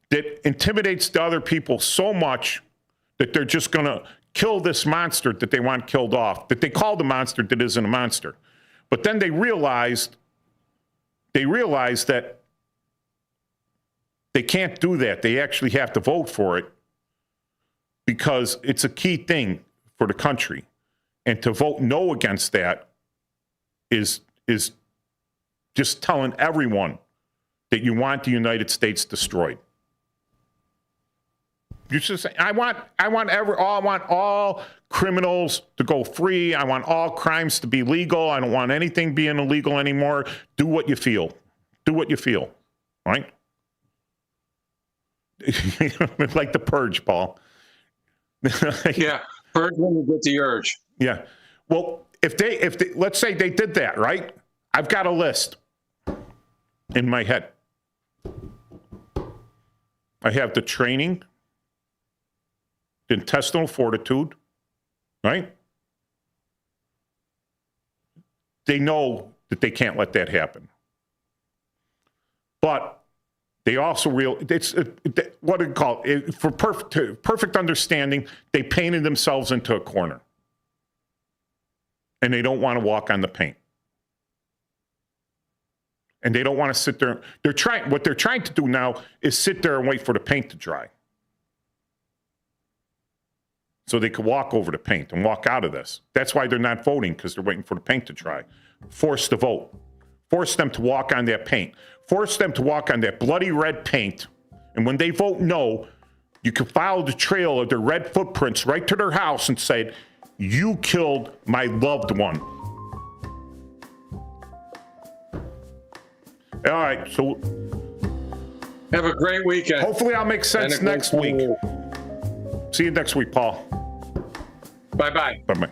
That intimidates the other people so much that they're just going to kill this monster that they want killed off, that they call the monster that isn't a monster. But then they realized that they can't do that. They actually have to vote for it because it's a key thing for the country. And to vote no against that is just telling everyone that you want the United States destroyed. You should say, I want all criminals to go free. I want all crimes to be legal. I don't want anything being illegal anymore. Do what you feel. Do what you feel. Right? Like the purge, Paul. Yeah, purge when you get the urge. Yeah. Well, if they let's say they did that, right? I've got a list in my head. I have the training, the intestinal fortitude, right? They know that they can't let that happen. But they also what do you call it? For perfect understanding, they painted themselves into a corner. And they don't want to walk on the paint. And they don't want to sit there. What they're trying to do now is sit there and wait for the paint to dry. So they could walk over the paint and walk out of this. That's why they're not voting, because they're waiting for the paint to dry. Force to vote. Force them to walk on that paint. Force them to walk on that bloody red paint. And when they vote no, you can follow the trail of their red footprints right to their house and say, you killed my loved one. All right, so have a great weekend. Hopefully I'll make sense next week. See you next week, Paul. Bye-bye. Bye-bye.